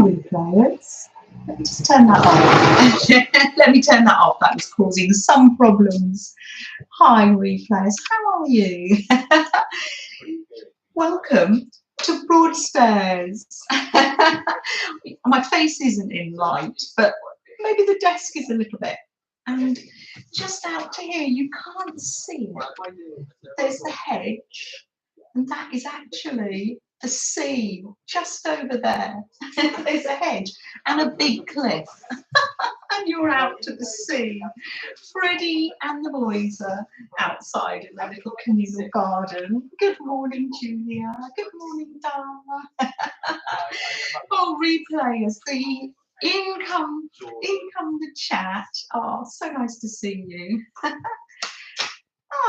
replayers. Let me just turn that off. Let me turn that off. That was causing some problems. Hi, replayers. How are you? Welcome to Broadstairs. My face isn't in light, but maybe the desk is a little bit. And just out to here, you can't see it. There's the hedge, and that is actually the sea just over there. There's a hedge and a big cliff. And you're out to the sea. Freddie and the boys are outside in their little communal garden. Good morning, Julia. Good morning, Dara. Oh, replayers, the income the chat. Oh, so nice to see you.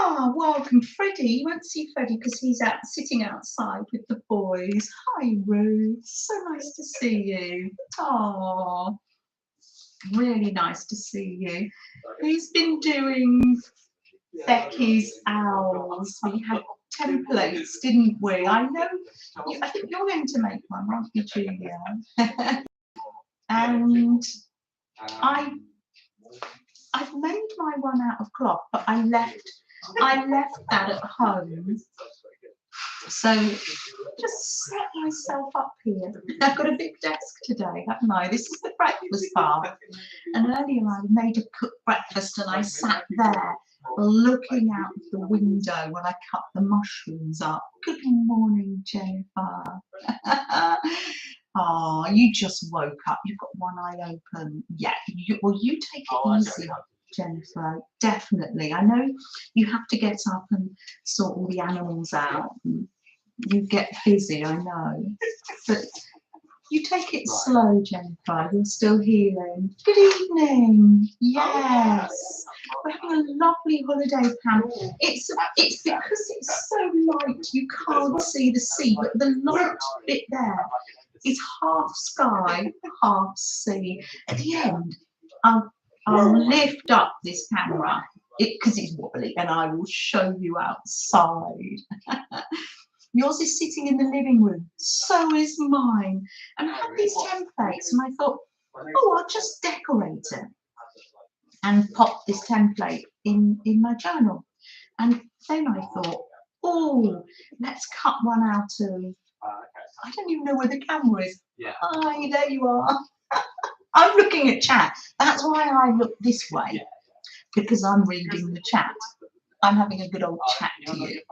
Ah, welcome, Freddie. You won't see Freddie because he's out sitting outside with the boys. Hi, Ruth. So nice to see you. Oh, really nice to see you. Who's been doing Becky's owls? We had templates, didn't we? I know. I think you're going to make one, aren't you, Julia? And I've made my one out of cloth, but I left that at home. So just set myself up here. I've got a big desk today, haven't I? This is the breakfast bar. And earlier I made a cooked breakfast and I sat there looking out of the window when I cut the mushrooms up. Good morning, Jennifer. Oh, you just woke up. You've got one eye open. Yeah, well, you take it easy, Jennifer. Definitely. I know you have to get up and sort all the animals out. You get busy, I know. But you take it slow, Jennifer. You're still healing. Good evening. Yes. We're having a lovely holiday, Pam. It's because it's so light you can't see the sea, but the light bit there is half sky, half sea. At the end, I'll lift up this camera because it's wobbly and I will show you outside. Yours is sitting in the living room, so is mine. And I had these templates and I thought, oh, I'll just decorate it and pop this template in my journal. And then I thought, oh, let's cut one out of, I don't even know where the camera is. Yeah. Hi, there you are. I'm looking at chat. That's why I look this way, because I'm reading the chat. I'm having a good old chat to you.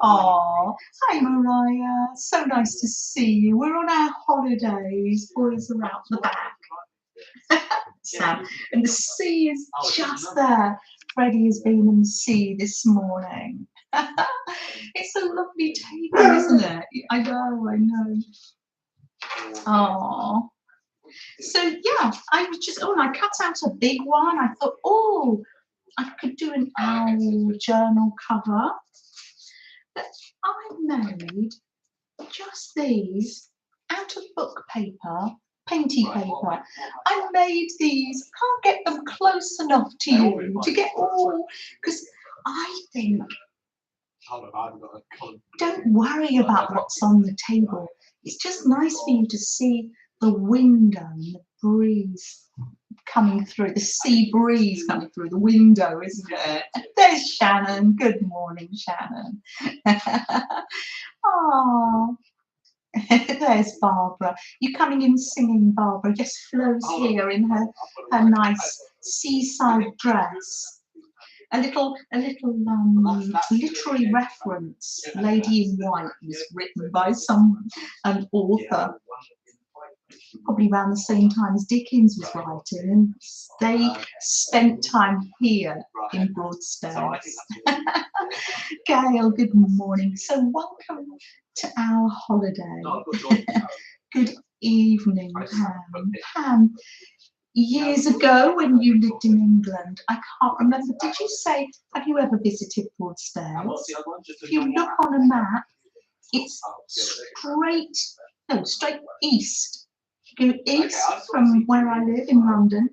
Oh, hi Mariah. So nice to see you. We're on our holidays. Boys are out the back. Sam, and the sea is just there. Freddie has been in the sea this morning. It's a lovely table, isn't it? I know. Oh. So yeah, I was just, and I cut out a big one. I thought, oh, I could do an owl journal cover. But I made just these out of book paper, painty paper. I made these, can't get them close enough to you to get all, because I think, don't worry about what's on the table. It's just nice for you to see the window and the breeze coming through, the sea breeze coming through the window, isn't it? There's Shannon. Good morning, Shannon. Oh, there's Barbara. You coming in singing, Barbara? Just flows here in her nice seaside dress. A little literary reference. Lady in White was written by some author, probably around the same time as Dickens was writing, and they spent time here in Broadstairs. Gail, good morning. So welcome to our holiday. Good evening, Pam. Pam, years ago when you lived in England, I can't remember, did you say, have you ever visited Broadstairs? If you look on a map, it's straight east. Go east from where I live in London,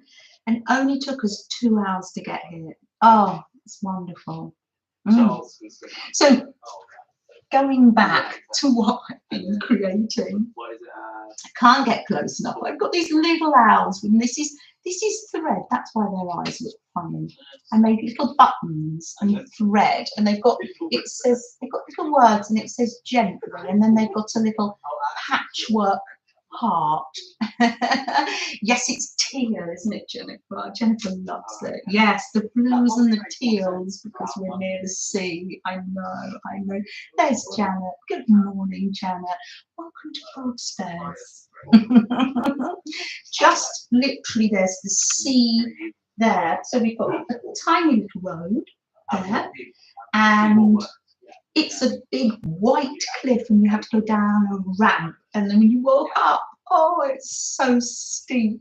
and it only took us 2 hours to get here. Oh, it's wonderful. So going back to what I've been creating. I can't get close enough. I've got these little owls, and this is thread. That's why their eyes look funny. I made little buttons and thread, and they've got little words, and it says gently, and then they've got a little patchwork heart. Yes, it's teal, isn't it, Jennifer? Jennifer loves it. Yes, the blues and the teals, because we're near the sea. I know. There's Janet. Good morning, Janet. Welcome to Broadstairs. Just literally, there's the sea there. So we've got a tiny little road there, and it's a big white cliff, and you have to go down a ramp, and then when you walk up, oh, it's so steep.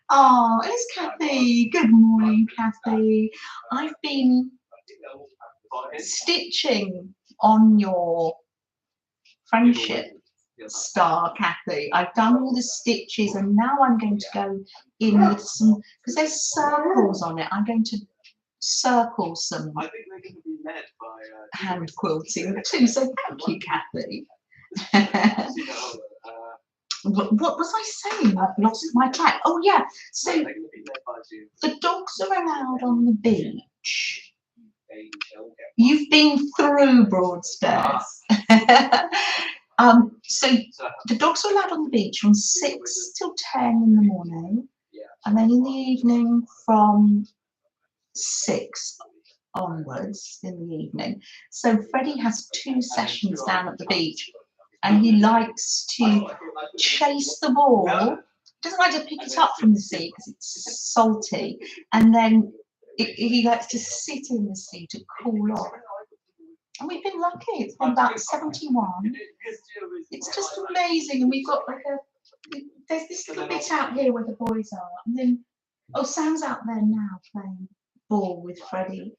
Oh, it's Kathy. Good morning, Kathy. I've been stitching on your friendship star, Kathy. I've done all the stitches, and now I'm going to go in with some, because there's circles on it. I'm going to circle some hand quilting too. So thank you, Kathy. What was I saying? I've lost my track. Oh yeah, so the dogs are allowed on the beach. You've been through Broadstairs. So the dogs are allowed on the beach from 6 till 10 in the morning, and then in the evening from 6 onwards in the evening. So Freddie has 2 sessions down at the beach, and he likes to chase the ball. Doesn't like to pick it up from the sea because it's salty, and then he likes to sit in the sea to cool off. And we've been lucky. It's been about 71. It's just amazing. And we've got like there's this little bit out here where the boys are, and then Sam's out there now playing ball with Freddie.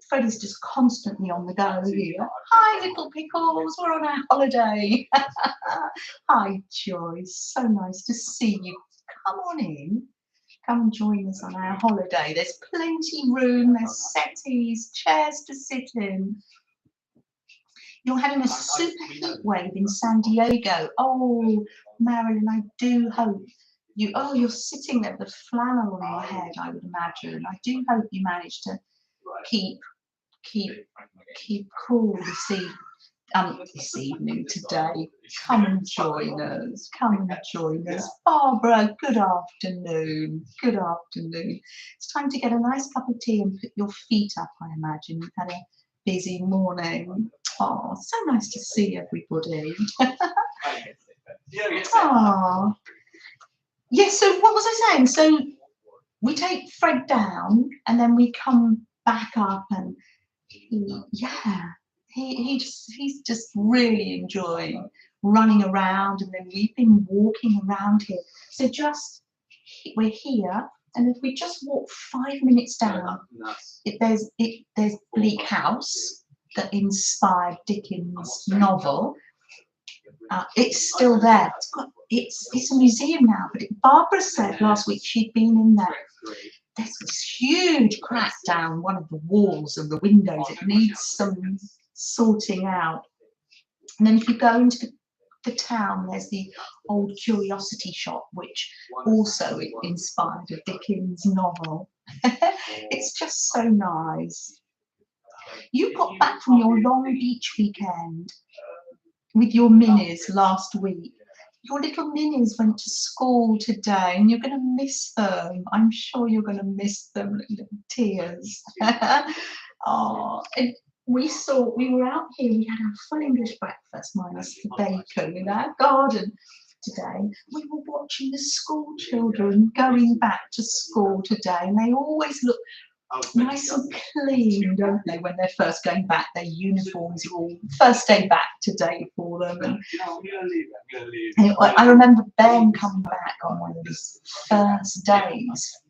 Freddie's just constantly on the go here. Hi, little pickles. We're on our holiday. Hi, Joyce. So nice to see you. Come on in. Come and join us on our holiday. There's plenty room. There's settees, chairs to sit in. You're having a super heat wave in San Diego. Oh, Marilyn, I do hope you're sitting there with a flannel on your head, I would imagine. I do hope you manage to keep cool this evening, today. Come and join us. Barbara, good afternoon. It's time to get a nice cup of tea and put your feet up, I imagine. You've had a busy morning. Oh, so nice to see everybody. Oh. Yes, so what was I saying? So we take Fred down, and then we come back up, and he's just really enjoying running around, and then we've been walking around here. So we're here, and if we just walk 5 minutes down, there's Bleak House that inspired Dickens' novel. It's still there. It's a museum now, but Barbara said last week she'd been in there. There's this huge crack down one of the walls and the windows. It needs some sorting out. And then if you go into the town, there's the old curiosity shop, which also inspired a Dickens novel. It's just so nice. You got back from your long beach weekend with your minis last week. Your little minis went to school today, and you're going to miss them. I'm sure you're going to miss them, little tears. Oh, and we were out here. We had our full English breakfast minus the bacon in our garden today. We were watching the school children going back to school today, and they always look nice and clean, don't they, when they're first going back? Their uniforms are all first day back today for them. And I remember Ben coming back on one of his first days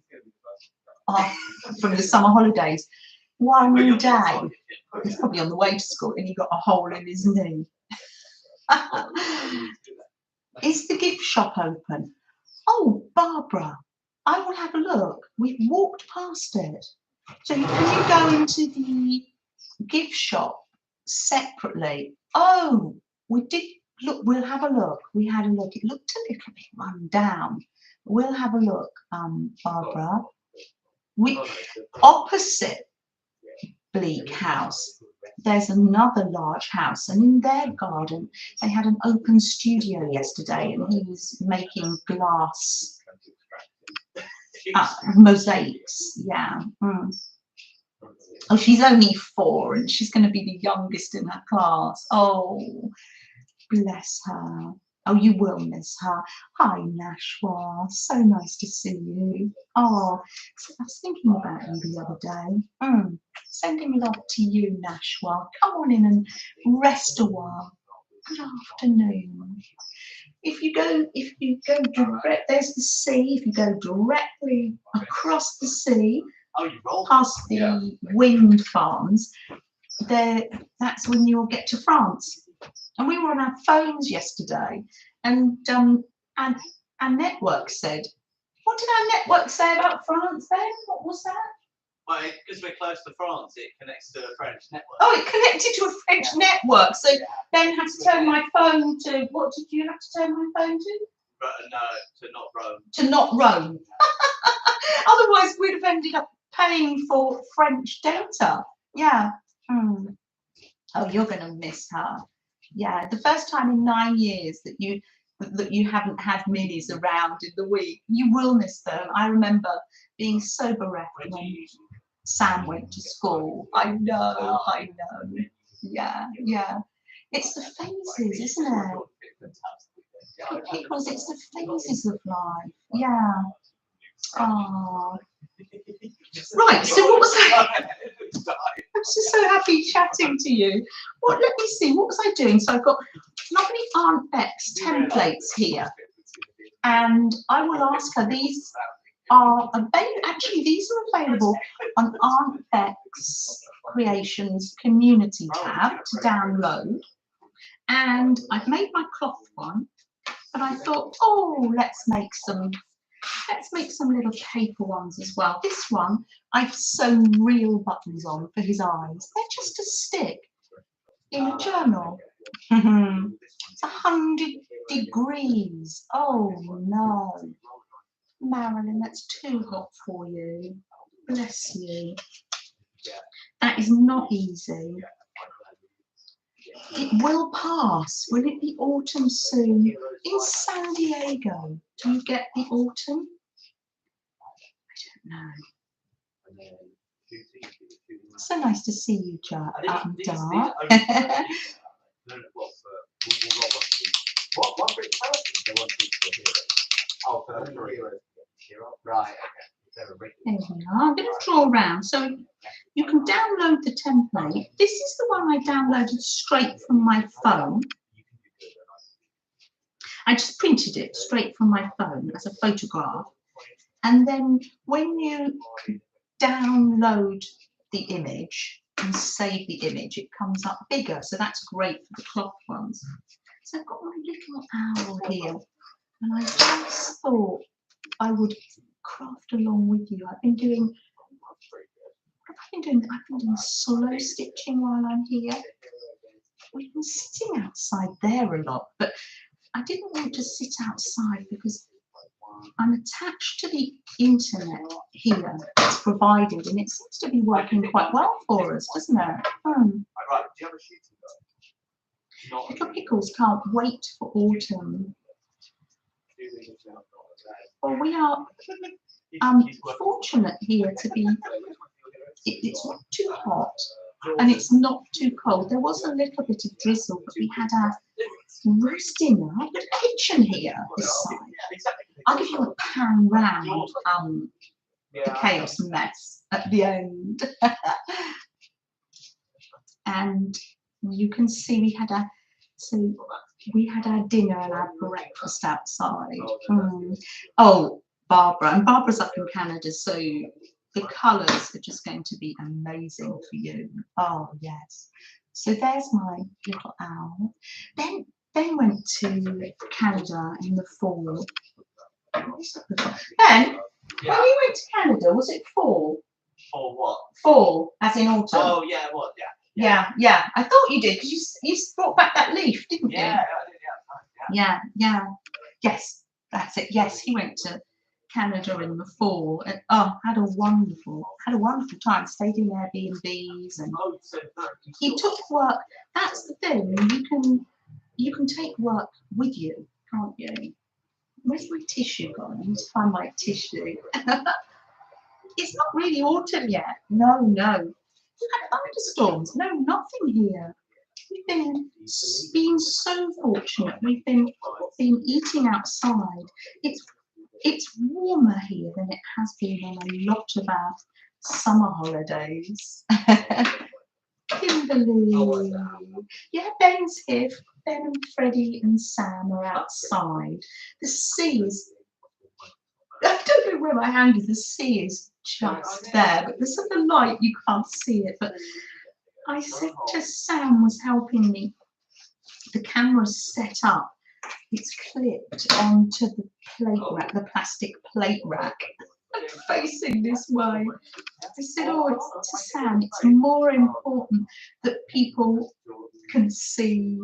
from the summer holidays. One day, he's probably on the way to school, and he got a hole in his knee. Is the gift shop open? Oh, Barbara, I will have a look. We've walked past it. So can you go into the gift shop separately. Oh, we did look. We'll have a look. We had a look. It looked a little bit run down. We'll have a look, Barbara. We opposite Bleak House, there's another large house, and in their garden they had an open studio yesterday, and he was making glass mosaics. Yeah. Oh, she's only 4 and she's going to be the youngest in her class. Oh, bless her. Oh, you will miss her. Hi, Nashwa. So nice to see you. Oh, I was thinking about you the other day. Sending love to you, Nashwa. Come on in and rest a while. Good afternoon. If you go direct, there's the sea. If you go directly across the sea, past the wind farms, that's when you'll get to France. And we were on our phones yesterday, and our network said, what did our network say about France then? What was that? Well, because we're close to France, it connects to a French network. Oh, it connected to a French network. So then had to turn my phone to, what did you have to turn my phone to? No, to not roam. To not roam. Otherwise, we'd have ended up paying for French data. Yeah. Oh, you're going to miss her. Yeah, the first time in 9 years that you haven't had minis around in the week, you will miss them. I remember being so bereft when Sam went to school. I know. Yeah. It's the phases, isn't it? Because it's the phases of life. Yeah. Oh. Right, so what was I? I'm just so happy chatting to you. Let me see, what was I doing? So I've got lovely Aunt Beck's templates here. And I will ask her, these are available, actually these are available on Aunt Beck's Creations community tab to download. And I've made my cloth one, but I thought, oh, let's make some little paper ones as well. This one, I've sewn real buttons on for his eyes. They're just a stick in a journal. It's 100 degrees. Oh no. Marilyn, that's too hot for you. Bless you. That is not easy. It will pass. Will it be autumn soon? In San Diego, do you get the autumn? I don't know. So nice to see you, Dar. Right. There we are. I'm going to draw around. So you can download the template. This is the one I downloaded straight from my phone. I just printed it straight from my phone as a photograph. And then when you download the image and save the image, it comes up bigger. So that's great for the cloth ones. So I've got my little owl here. And I just thought I would craft along with you. I've been doing slow stitching while I'm here. We've been sitting outside there a lot, but I didn't want to sit outside because I'm attached to the internet here that's provided, and it seems to be working quite well for us, doesn't it? Little Pickles can't wait for autumn. Well, we are fortunate here to be, it's not too hot and it's not too cold. There was a little bit of drizzle, but we had our roast dinner. I've got a kitchen here this side. I'll give you a pan round the chaos mess at the end. And you can see we had our dinner and our breakfast outside. Oh, Barbara, and Barbara's up in Canada, so the colours are just going to be amazing for you. Oh yes. So there's my little owl. Then went to Canada in the fall. Then when we went to Canada, was it fall? For what? Fall, as in autumn. Oh yeah, what? Yeah, yeah. I thought you did because you brought back that leaf, didn't you? Yeah, I did. Yeah, yeah. Yes, that's it. Yes, he went to Canada in the fall and had a wonderful time. Stayed in Airbnbs and he took work. That's the thing. You can take work with you, can't you? Where's my tissue gone? I need to find my tissue. It's not really autumn yet. No, no. We've had thunderstorms. No, nothing here. We've been so fortunate. We've been eating outside. It's warmer here than it has been on a lot of our summer holidays. Kimberly. Yeah, Ben's here. Ben and Freddie and Sam are outside. The sea is, I don't know where my hand is, the sea is just there, but because of the light you can't see it. But I said to Sam was helping me, the camera's set up, it's clipped onto the plate rack, the plastic plate rack, facing this way. I said, it's to Sam, it's more important that people can see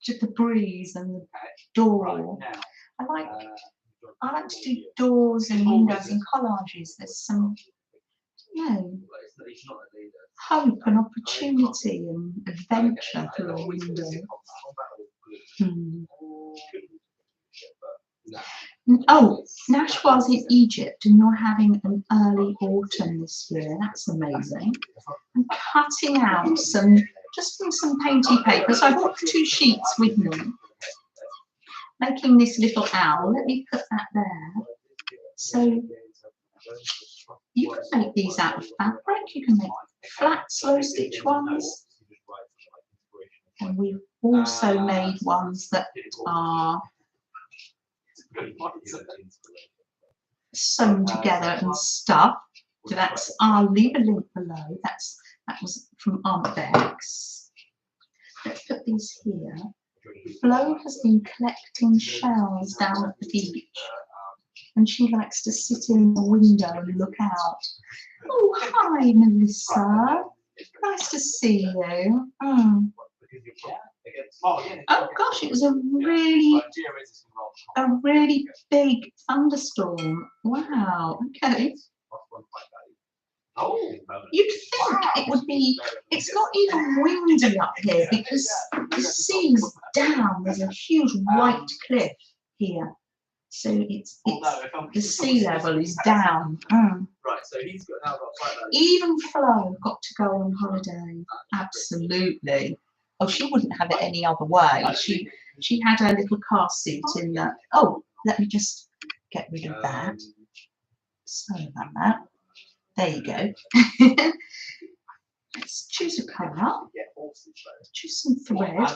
just the breeze and the door. I like to do doors and windows and collages. There's some, hope and opportunity and adventure through a window. Oh, Nash was in Egypt and you're having an early autumn this year. That's amazing. I'm cutting out just from some painty paper. So I brought 2 sheets with me. Making this little owl. Let me put that there. So you can make these out of fabric. You can make flat slow stitch ones. And we've also made ones that are sewn together and stuffed. So I'll leave a link below. That was from Aunt Bex. Let's put these here. Flo has been collecting shells down at the beach, and she likes to sit in the window and look out. Oh, hi, Melissa. Nice to see you. Oh gosh, it was a really big thunderstorm. Wow. Okay. You'd think it would be. It's not even windy up here because the sea's down. There's a huge white cliff here, so it's the sea level is down. Right, so he's got Even Flo got to go on holiday. Absolutely. Oh, she wouldn't have it any other way. She had her little car seat in the. Oh, let me just get rid of that. Sorry about that. There you go. Let's choose a colour. Choose some thread.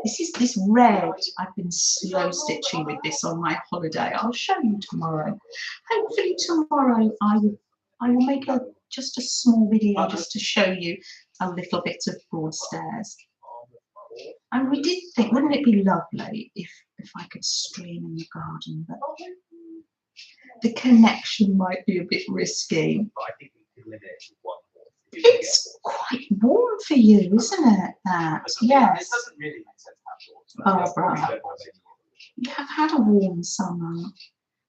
This red. I've been slow stitching with this on my holiday. I'll show you tomorrow. Hopefully tomorrow I will make just a small video just to show you a little bit of Broadstairs. And we did think, wouldn't it be lovely if I could stream in the garden, but the connection might be a bit risky. It's quite warm for you, isn't it? That, yes. Barbara, you have had a warm summer.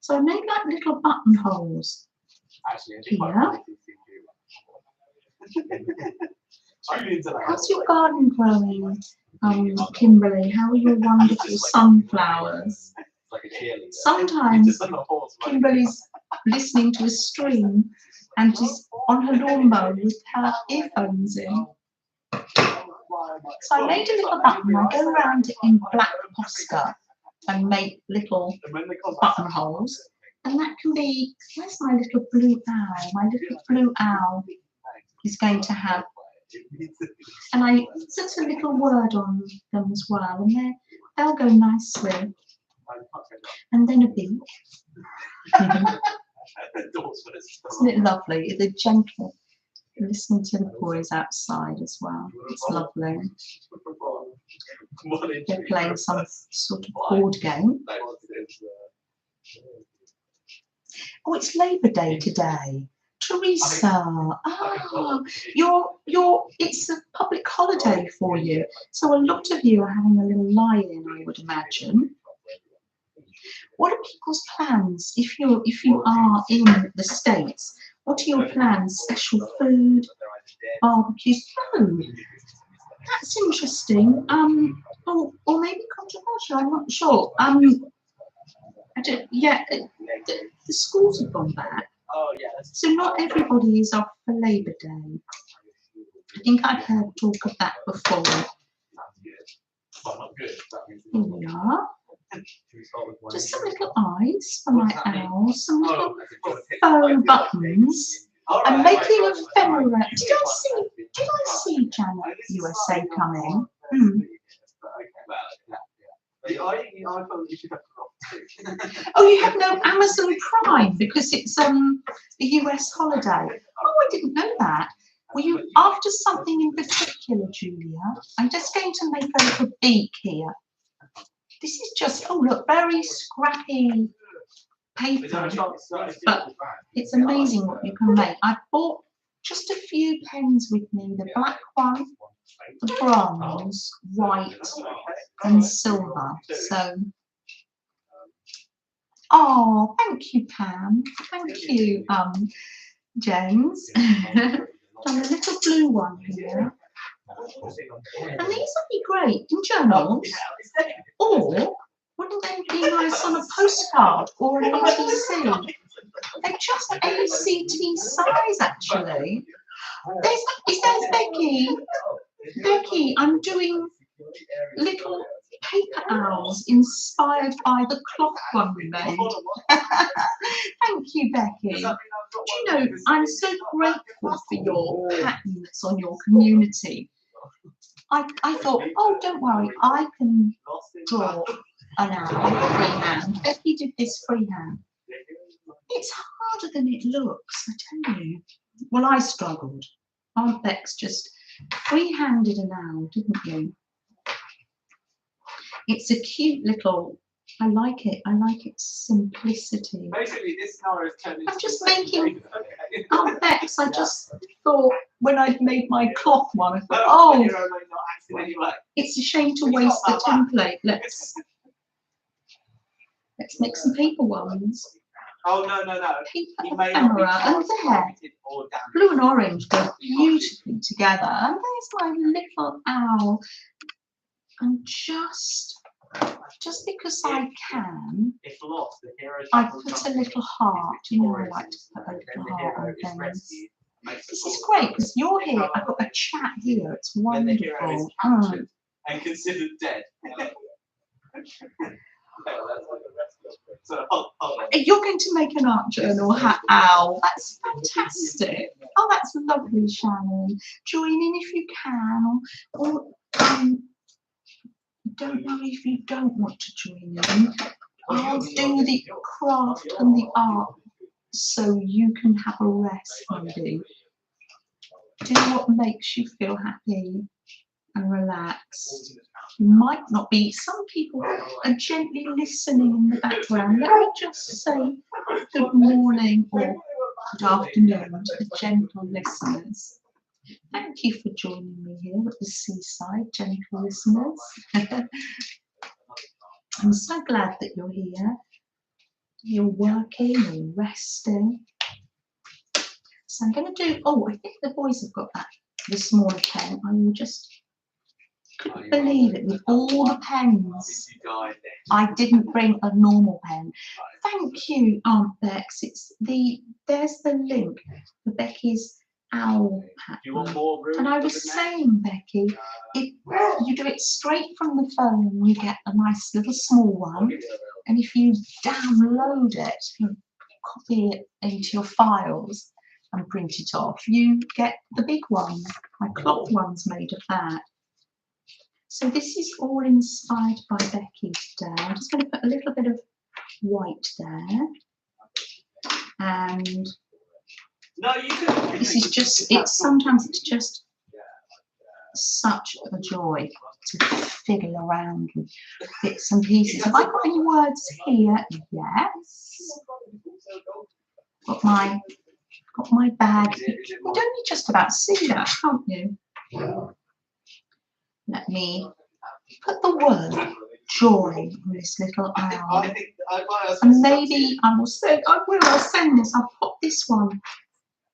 So I made like little buttonholes here. How's your garden growing, Kimberly? How are your wonderful sunflowers? Sometimes Kimberly's listening to a stream and is on her lawnmower with her earphones in. So I made a little button. I go around it in black Posca and make little buttonholes. And that can be, where's my little blue owl? My little blue owl is going to have, and I put a little word on them as well, and they'll go nicely. And then a beak. Isn't it lovely? They're gentle. Listening to the boys outside as well. It's lovely. They're playing some sort of board game. Oh, it's Labour Day today. Teresa, ah, it's a public holiday for you, so a lot of you are having a little lie-in, I would imagine. What are people's plans if you are in the States? What are your plans? Special food, barbecues? Oh, that's interesting. Or maybe controversial. I'm not sure. I don't. Yeah, the schools have gone back, so not everybody is off for Labour Day. I think I've heard talk of that before. Here we are. Just some little eyes for my owl, some little faux buttons. I'm making ephemera. Did I see Janet USA coming? Oh, you have no Amazon Prime because it's the US holiday. Oh, I didn't know that. Were you after something in particular, Julia? I'm just going to make a little beak here. This is just, oh look, very scrappy paper, but it's amazing what you can make. I bought just a few pens with me, the black one, the bronze, white and silver. So, oh, thank you, Pam. Thank you, James. And a little blue one here. And these would be great in journals, or wouldn't they be nice on a postcard or an ATC? They're just ACT size, actually. There's Becky. Becky, I'm doing little paper owls inspired by the cloth one we made. Thank you, Becky. Do you know, I'm so grateful for your patterns on your community. I thought, oh, don't worry, I can draw an owl freehand. Becky did this freehand. It's harder than it looks, I tell you. Well, I struggled. Aunt Bex just free-handed an owl, didn't you? It's a cute little, I like its simplicity. Basically, this scenario is turned into. I'm just making, Aunt Bex, I just thought when I'd made my cloth one, I thought, oh, it's a shame to waste the template. Let's make some paper ones. Oh, no. Paper ephemera, and there, blue and orange go beautifully together. And there's my little owl. And just because I can, I put a little heart. You know, I like to put a little heart on things. This is great because you're here. I've got a chat here. It's wonderful. And considered dead. You're going to make an art journal, owl. That's fantastic. Oh, that's lovely, Shannon. Join in if you can, or don't worry if you don't want to join in. I'll do the craft and the art so you can have a rest, maybe. Do what makes you feel happy and relaxed. You might not be. Some people are gently listening in the background. Let me just say good morning or good afternoon to the gentle listeners. Thank you for joining me here at the seaside, gentle listeners. I'm so glad that you're here. You're working or resting. So I'm going to do, oh, I think the boys have got that, the smaller pen. I will just, couldn't believe it, with all the pens. I didn't bring a normal pen. Thank you, Aunt Bex. There's the link for Becky's owl pattern. And I was saying, Becky, if you do it straight from the phone, you get a nice little small one. And if you download it, you copy it into your files and print it off, you get the big one. My cloth one's made of that. So this is all inspired by Becky today. I'm just going to put a little bit of white there. And this is just, sometimes it's just such a joy to fiddle around with bits and pieces. Have I got any words here? Yes. Got Got my bag. You can only just about see that, can't you? Let me put the word joy on this little owl. And maybe I'll send this. I'll put this one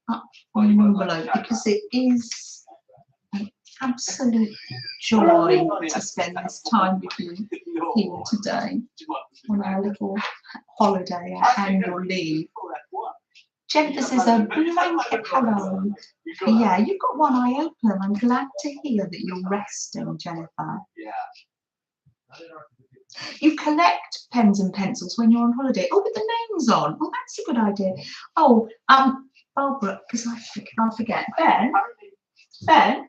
up on an envelope because it is an absolute joy to spend this time with you here today on our little holiday, our annual leave. Jennifer says a blanket hello. Yeah, you've got one eye open. I'm glad to hear that you're resting, Jennifer. You collect pens and pencils when you're on holiday. Oh, with the names on. Oh, that's a good idea. Oh, Barbara, because I forget. Ben. Yeah.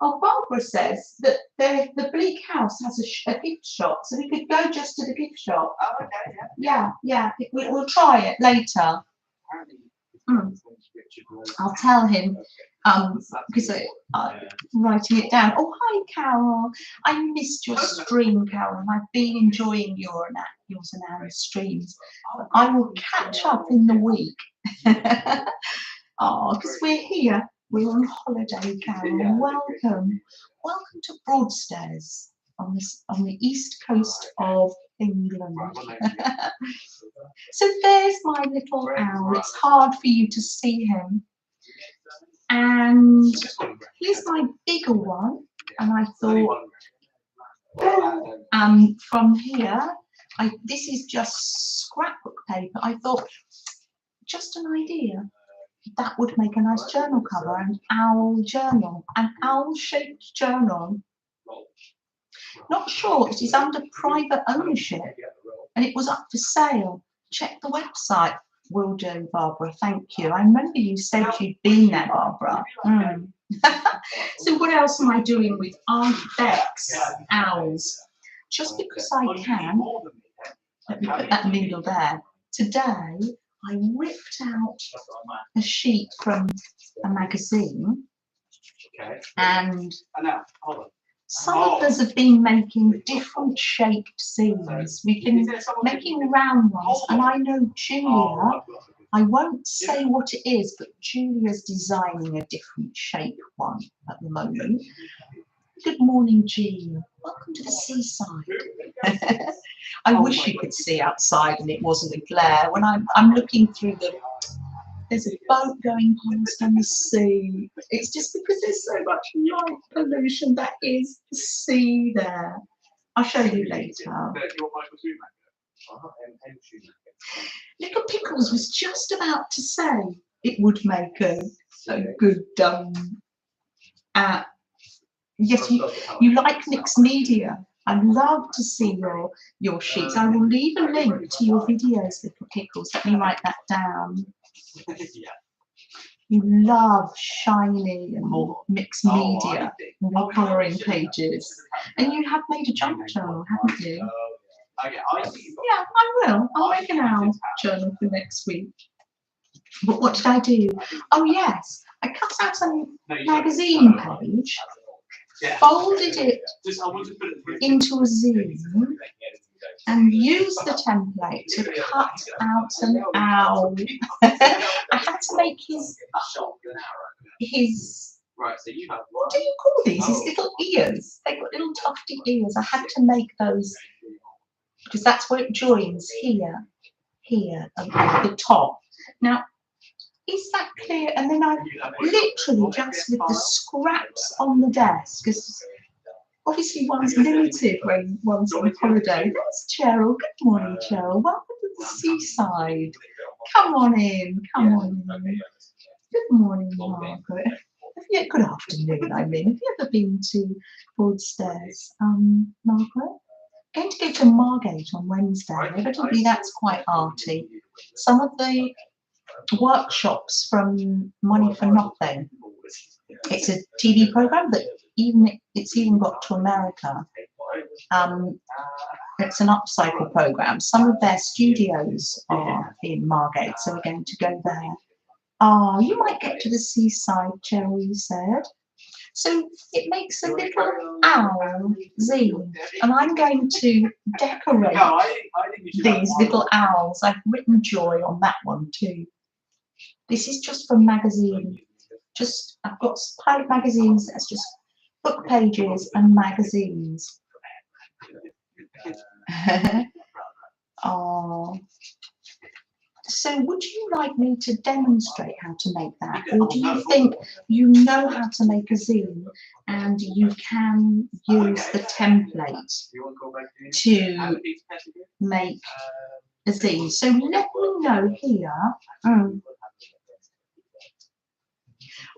Oh, Barbara says that the Bleak House has a gift shop, so we could go just to the gift shop. Oh, okay. Yeah. We'll try it later. I'll tell him because I'm writing it down. Oh, hi, Carol. I missed your stream, Carol, and I've been enjoying yours and Aaron's streams. But I will catch up in the week. Oh, because we're here. We're on holiday, Carol. Welcome. Welcome to Broadstairs on the east coast of England. So there's my little owl. It's hard for you to see him. And here's my bigger one. And I thought, from here, this is just scrapbook paper. I thought, just an idea. That would make a nice journal cover, an owl journal, an owl-shaped journal. Not sure, it is under private ownership and it was up for sale. Check the website. Will do, Barbara, thank you. I remember you said you'd been there, Barbara. So what else am I doing with Aunt Beck's owls? Just because I can, let me put that needle there. Today, I ripped out a sheet from a magazine and some of us have been making different shaped scenes. We've been making round ones, and I know Julia, I won't say what it is, but Julia's designing a different shape one at the moment. Good morning, Jean. Welcome to the seaside. I wish you could see outside and it wasn't a glare. When I'm looking through there's a boat going past on the sea. It's just because there's so much light pollution. That is the sea there. I'll show you later. Little Pickles was just about to say it would make a good yes, you like mixed media. I'd love to see your sheets. I will leave a link to your videos, Little Pickles. Let me write that down. You love shiny and mixed media and colouring pages. And you have made a junk journal, haven't you? Yeah, I will. I'll make an owl journal for next week. But what did I do? Oh yes, I cut out a magazine page, folded it into a zine, and used the template to cut out an owl. I had to make his what do you call these? His little ears. They've got little tufty ears. I had to make those because that's where it joins here at the top. Now, is that clear? And then I literally just with the scraps on the desk, because obviously one's limited when one's on holiday. That's Cheryl. Good morning, Cheryl. Welcome to the seaside. Come on in. Come on in. Good morning, Margaret. Good afternoon, I mean. Have you ever been to Broadstairs, Margaret? Going to go to Margate on Wednesday. Evidently that's quite arty. Some of the workshops from Money for Nothing. It's a TV program that it's even got to America. It's an upcycle program. Some of their studios are in Margate, so we're going to go there. Oh, you might get to the seaside, Cheryl, you said. So it makes a little owl zine, and I'm going to decorate these little owls. I've written joy on that one too. This is just from magazine. Just I've got a pile of magazines. That's just book pages and magazines. Oh. So would you like me to demonstrate how to make that, or do you think you know how to make a zine and you can use the template to make a zine? So let me know here.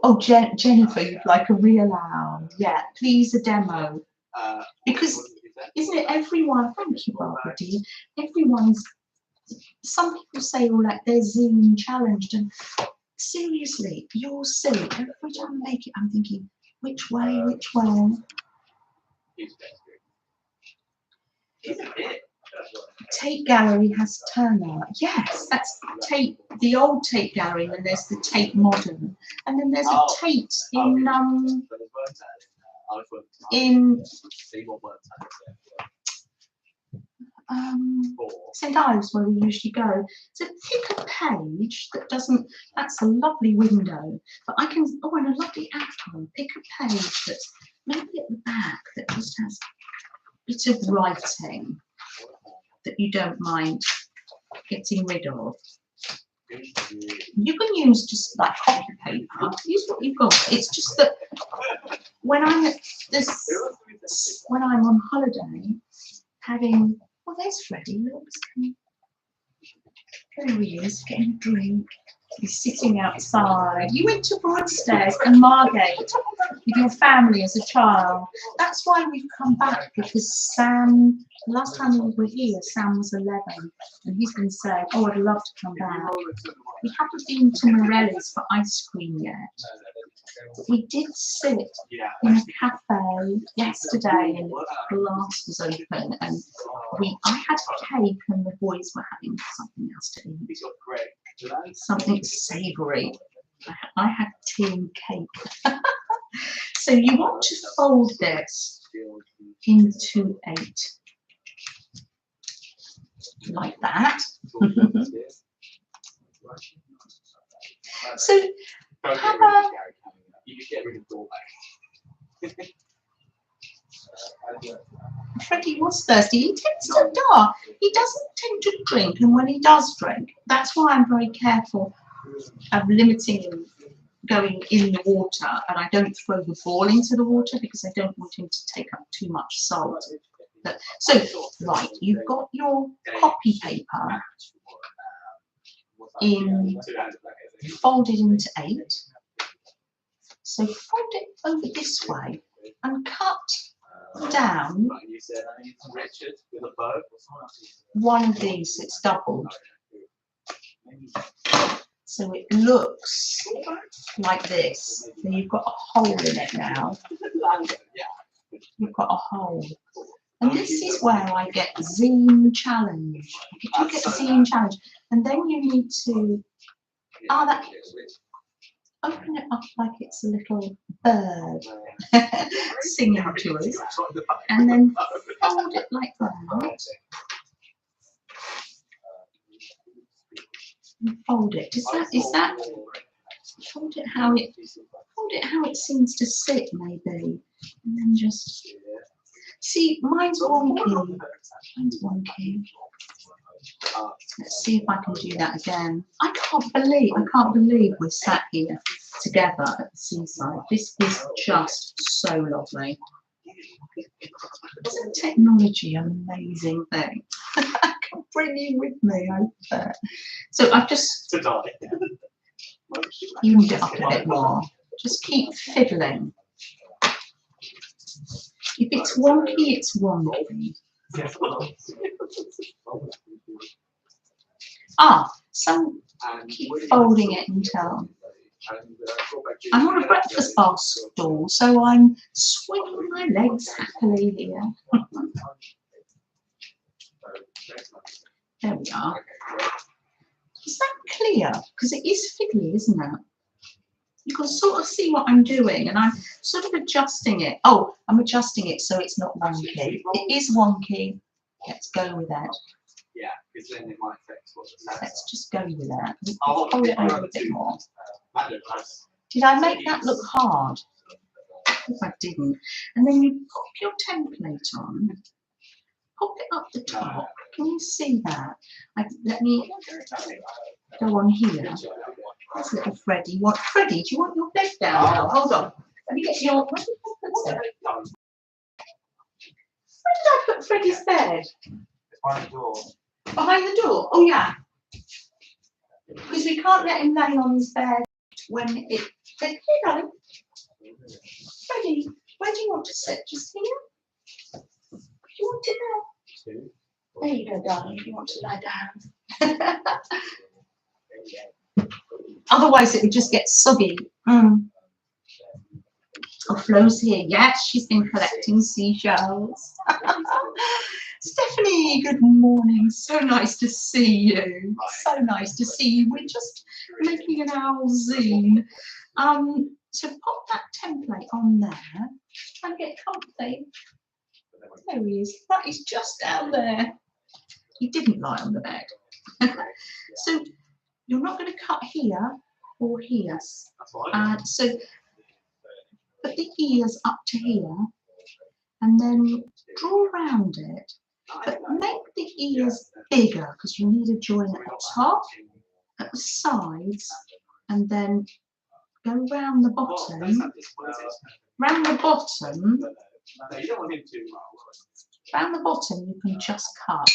Oh, Jennifer, you'd like a real owl. Yeah, please a demo. Because isn't it everyone, thank you Barbara dear, everyone's, some people say, oh, like they're zine challenged, and seriously, you'll see, every time I make it, I'm thinking, which way, which way? Tape gallery has Turner. Yes, that's tape, the old tape gallery, and then there's the tape modern, and then there's a Tate in St Ives, where we usually go. So pick a page that doesn't, that's a lovely window, but I can, oh, and a lovely apple. Pick a page that's maybe at the back that just has a bit of writing that you don't mind getting rid of. You can use just like copy paper. Use what you've got. It's just that when I'm at this, when I'm on holiday, having, oh, there's Freddie. There he is, getting a drink. He's sitting outside. You went to Broadstairs and Margate with your family as a child. That's why we've come back, because Sam, last time we were here, Sam was 11, and he's been saying, oh, I'd love to come back. We haven't been to Morelli's for ice cream yet. But we did sit in a cafe yesterday, and the glass was open, and I had cake, and the boys were having something else to eat, something savoury. I had tea and cake. So you want to fold this into 8, like that. So have a, Freddie was thirsty. He tends to dark. He doesn't tend to drink, and when he does drink, that's why I'm very careful of limiting him going in the water, and I don't throw the ball into the water because I don't want him to take up too much salt. But, so, right, you've got your copy paper folded into 8. So fold it over this way and cut down one of these that's doubled. So it looks like this. So you've got a hole in it now. You've got a hole. And this is where I get zine challenge. If you get zine challenge, and then you need to open it up like it's a little bird singing to us, and then fold it like that. And fold it. Is that fold it how it seems to sit, maybe, and then just see. Mine's wonky. Mine's wonky. Let's see if I can do that again. I can't believe we're sat here together at the seaside. This is just so lovely. Isn't technology an amazing thing? I can bring you with me over. So I've just evened it up a bit more. Just keep fiddling. If it's wonky, it's wonky. Keep folding it until I'm on a breakfast bar stall, so I'm swinging my legs happily here. There we are. Is that clear? Because it is fiddly, isn't it? You can sort of see what I'm doing, and I'm sort of adjusting it. Oh, I'm adjusting it so it's not wonky. It is wonky. Let's go with that. Because then it might affect what the stats Let's just go with that. are. Hold it over a bit more. That looks nice. Did I make that look hard? If I didn't. And then you pop your template on. Pop it up the top. Can you see that? Let me go on here. That's little Freddie. Freddie, do you want your bed down now? Hold on. Let me get your. Where did I put Freddie's bed? Behind the door. Behind the door? Oh yeah. Because we can't let him lay on his bed when it. You know. Freddie, where do you want to sit? Just here? Do you want it there? There you go, darling, if you want to lie down. Otherwise, it would just get soggy. Oh, Flo's here. Yes, she's been collecting seashells. Stephanie, good morning. So nice to see you. So nice to see you. We're just making an owl zine. So pop that template on there. Try and get comfy. There he is. That is just down there. He didn't lie on the bed. So you're not going to cut here or here. So put the ears up to here and then draw around it. But make the ears bigger because you need a join at the top, at the sides, and then go round the bottom. Round the bottom. Round the bottom, you can just cut.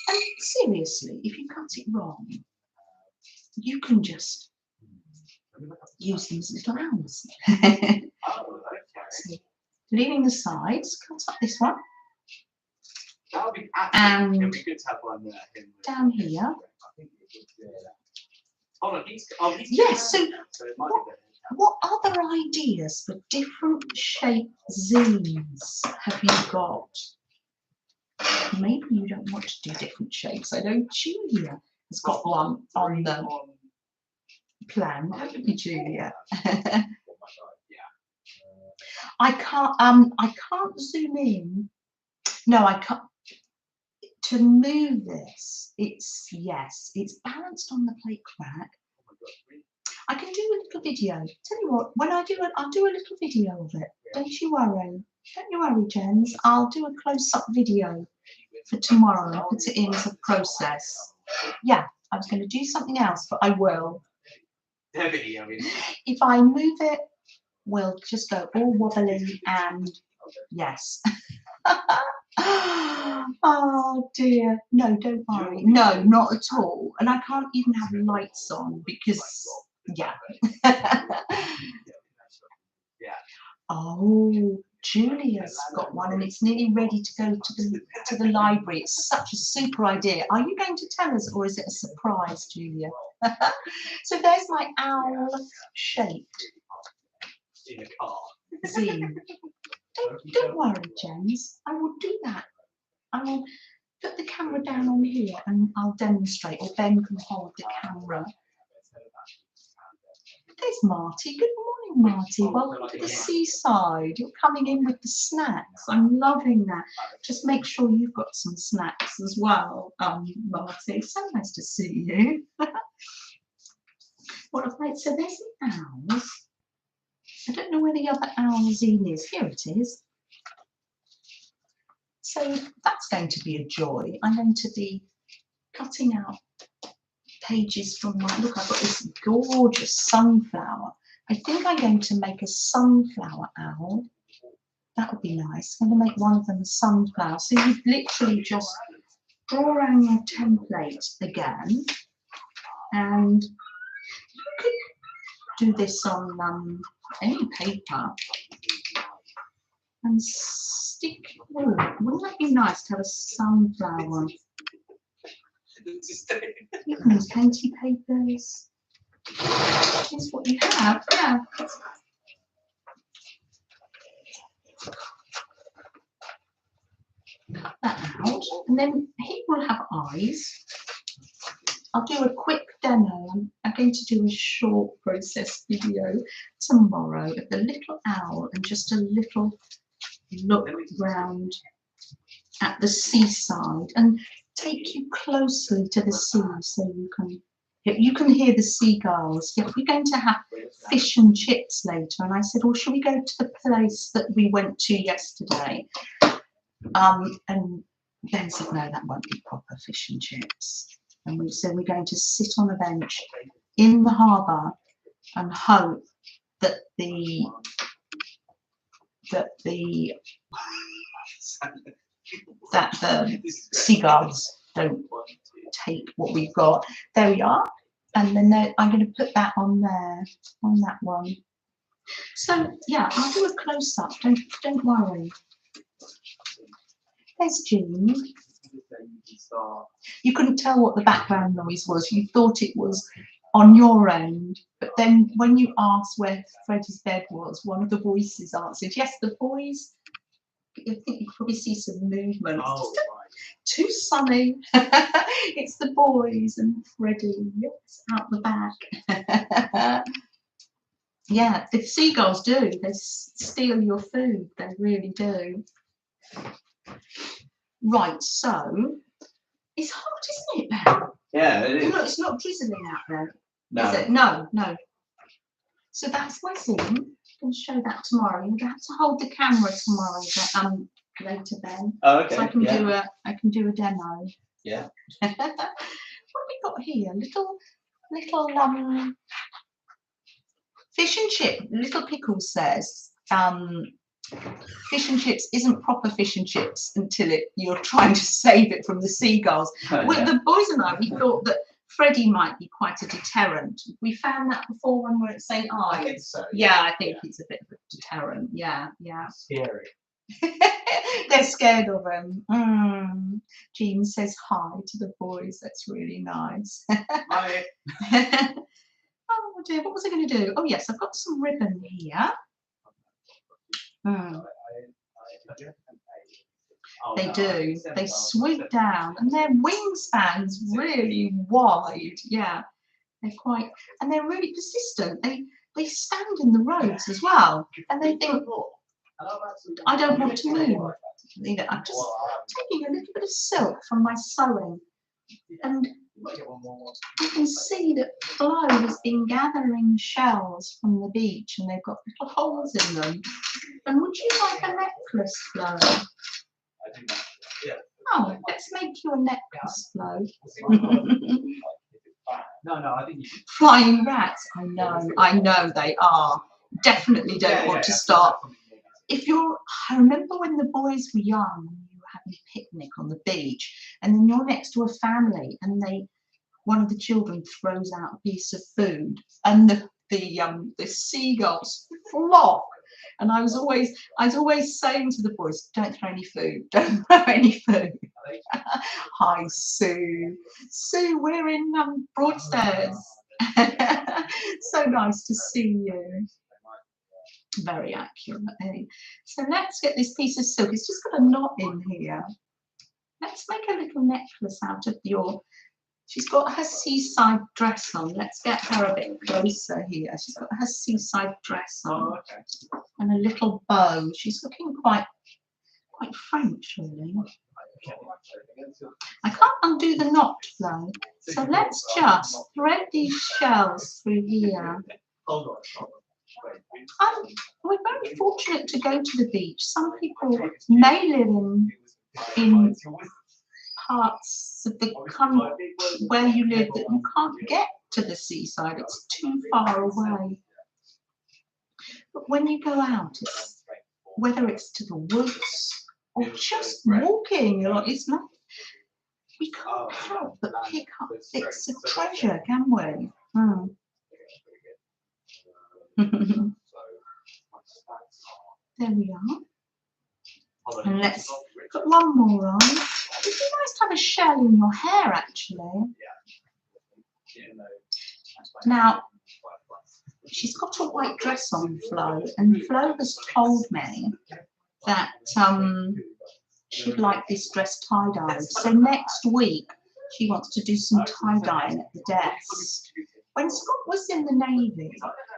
And seriously, if you cut it wrong, you can just use them as little owls. So, leaving the sides, cut up this one. And down here. Yes, so what other ideas for different shaped zines have you got? Maybe you don't want to do different shapes. I know Julia has got one on the plan, haven't you, Julia? I can't zoom in. No, I can't. To move this, it's balanced on the plate crack. I can do a little video. Tell you what, when I do it, I'll do a little video of it. Don't you worry. Don't you worry, Jens. I'll do a close-up video for tomorrow and put it in as a process. Yeah, I was going to do something else, but I will. If I move it, we'll just go all wobbly and yes. Oh dear. No, don't worry. No, not at all. And I can't even have lights on because, yeah. Oh, Julia's got one and it's nearly ready to go to the library. It's such a super idea. Are you going to tell us or is it a surprise, Julia? So there's my owl shaped zine. Don't worry, Jens. I will do that. I will put the camera down on here and I'll demonstrate, or Ben can hold the camera. There's Marty. Good morning, Marty. Welcome to the seaside. You're coming in with the snacks. I'm loving that. Just make sure you've got some snacks as well, Marty. So nice to see you. What a great. So there's the owls. I don't know where the other owl zine is. Here it is. So that's going to be a joy. I'm going to be cutting out pages from my, look, I've got this gorgeous sunflower. I think I'm going to make a sunflower owl. That would be nice. I'm going to make one of them a sunflower. So you literally just draw around your template again. And you could do this on any paper. And stick, oh, wouldn't that be nice to have a sunflower? You can use plenty papers. Here's what you have, yeah. Cut that out, and then he will have eyes. I'll do a quick demo. I'm going to do a short process video tomorrow of the little owl and just a little look round at the seaside. And take you closely to the sea so you can hear the seagulls. Yeah, we're going to have fish and chips later. And I said, well, shall we go to the place that we went to yesterday? And Ben said, no, that won't be proper fish and chips. And we said, we're going to sit on a bench in the harbour and hope that the seagulls don't take what we've got. There we are. And then I'm going to put that on there, on that one. So yeah, I'll do a close up. Don't worry. There's Jean. You couldn't tell what the background noise was. You thought it was on your end, but then when you asked where Freddie's bed was, one of the voices answered, yes, the boys. I think you probably see some movement. Oh, too sunny. It's the boys and Freddie, yes, out the back. Yeah, the seagulls do. They steal your food. They really do. Right, so it's hot, isn't it, Ben? Yeah, it is. No, it's not drizzling out there. No. Is it? No, no. So that's my zine. I'll show that tomorrow. You're gonna have to hold the camera tomorrow, later, Ben. Oh, okay. So I can do a demo. Yeah. What have we got here? Little fish and chip. Little Pickle says fish and chips isn't proper fish and chips until you're trying to save it from the seagulls. Oh, Well, yeah. the boys and I, we thought that Freddie might be quite a deterrent. We found that before when we were at St. Ives. I think so. Yeah, I think it's a bit of a deterrent. Yeah, yeah. Scary. They're scared of him. Jean says hi to the boys. That's really nice. Hi. Oh dear, what was I going to do? Oh yes, I've got some ribbon here. They do. They swoop down, and their wingspan's really wide. Yeah, they're quite, and they're really persistent. They stand in the roads as well, and they think, I don't want to move. You know, I'm just taking a little bit of silk from my sewing, and you can see that Flo has been gathering shells from the beach, and they've got little holes in them. And would you like a necklace, Flo? Oh, let's make you a necklace, Flo. No, I think you should. Flying rats. I know they are. Definitely don't want to start. I remember when the boys were young, you were having a picnic on the beach, and then you're next to a family, and one of the children throws out a piece of food, and the seagulls flock. And I was always saying to the boys, don't throw any food, don't throw any food. Hi, Sue. Sue, we're in Broadstairs. So nice to see you. Very accurate. Eh? So let's get this piece of silk. It's just got a knot in here. Let's make a little necklace out of she's got her seaside dress on. Let's get her a bit closer here. She's got her seaside dress on and a little bow. She's looking quite French, really. I can't undo the knot, Flo. So let's just thread these shells through here. We're very fortunate to go to the beach. Some people may live in parts of the country where you live that you can't get to the seaside. It's too far away. But when you go out, whether it's to the woods or just walking, it's not. We can't help but pick up bits of treasure, can we? There we are. And let's put one more on. It'd be nice to have a shell in your hair, actually. Now, she's got a white dress on, Flo, and Flo has told me that she'd like this dress tie-dyed. So next week, she wants to do some tie-dyeing at the desk. When Scott was in the Navy,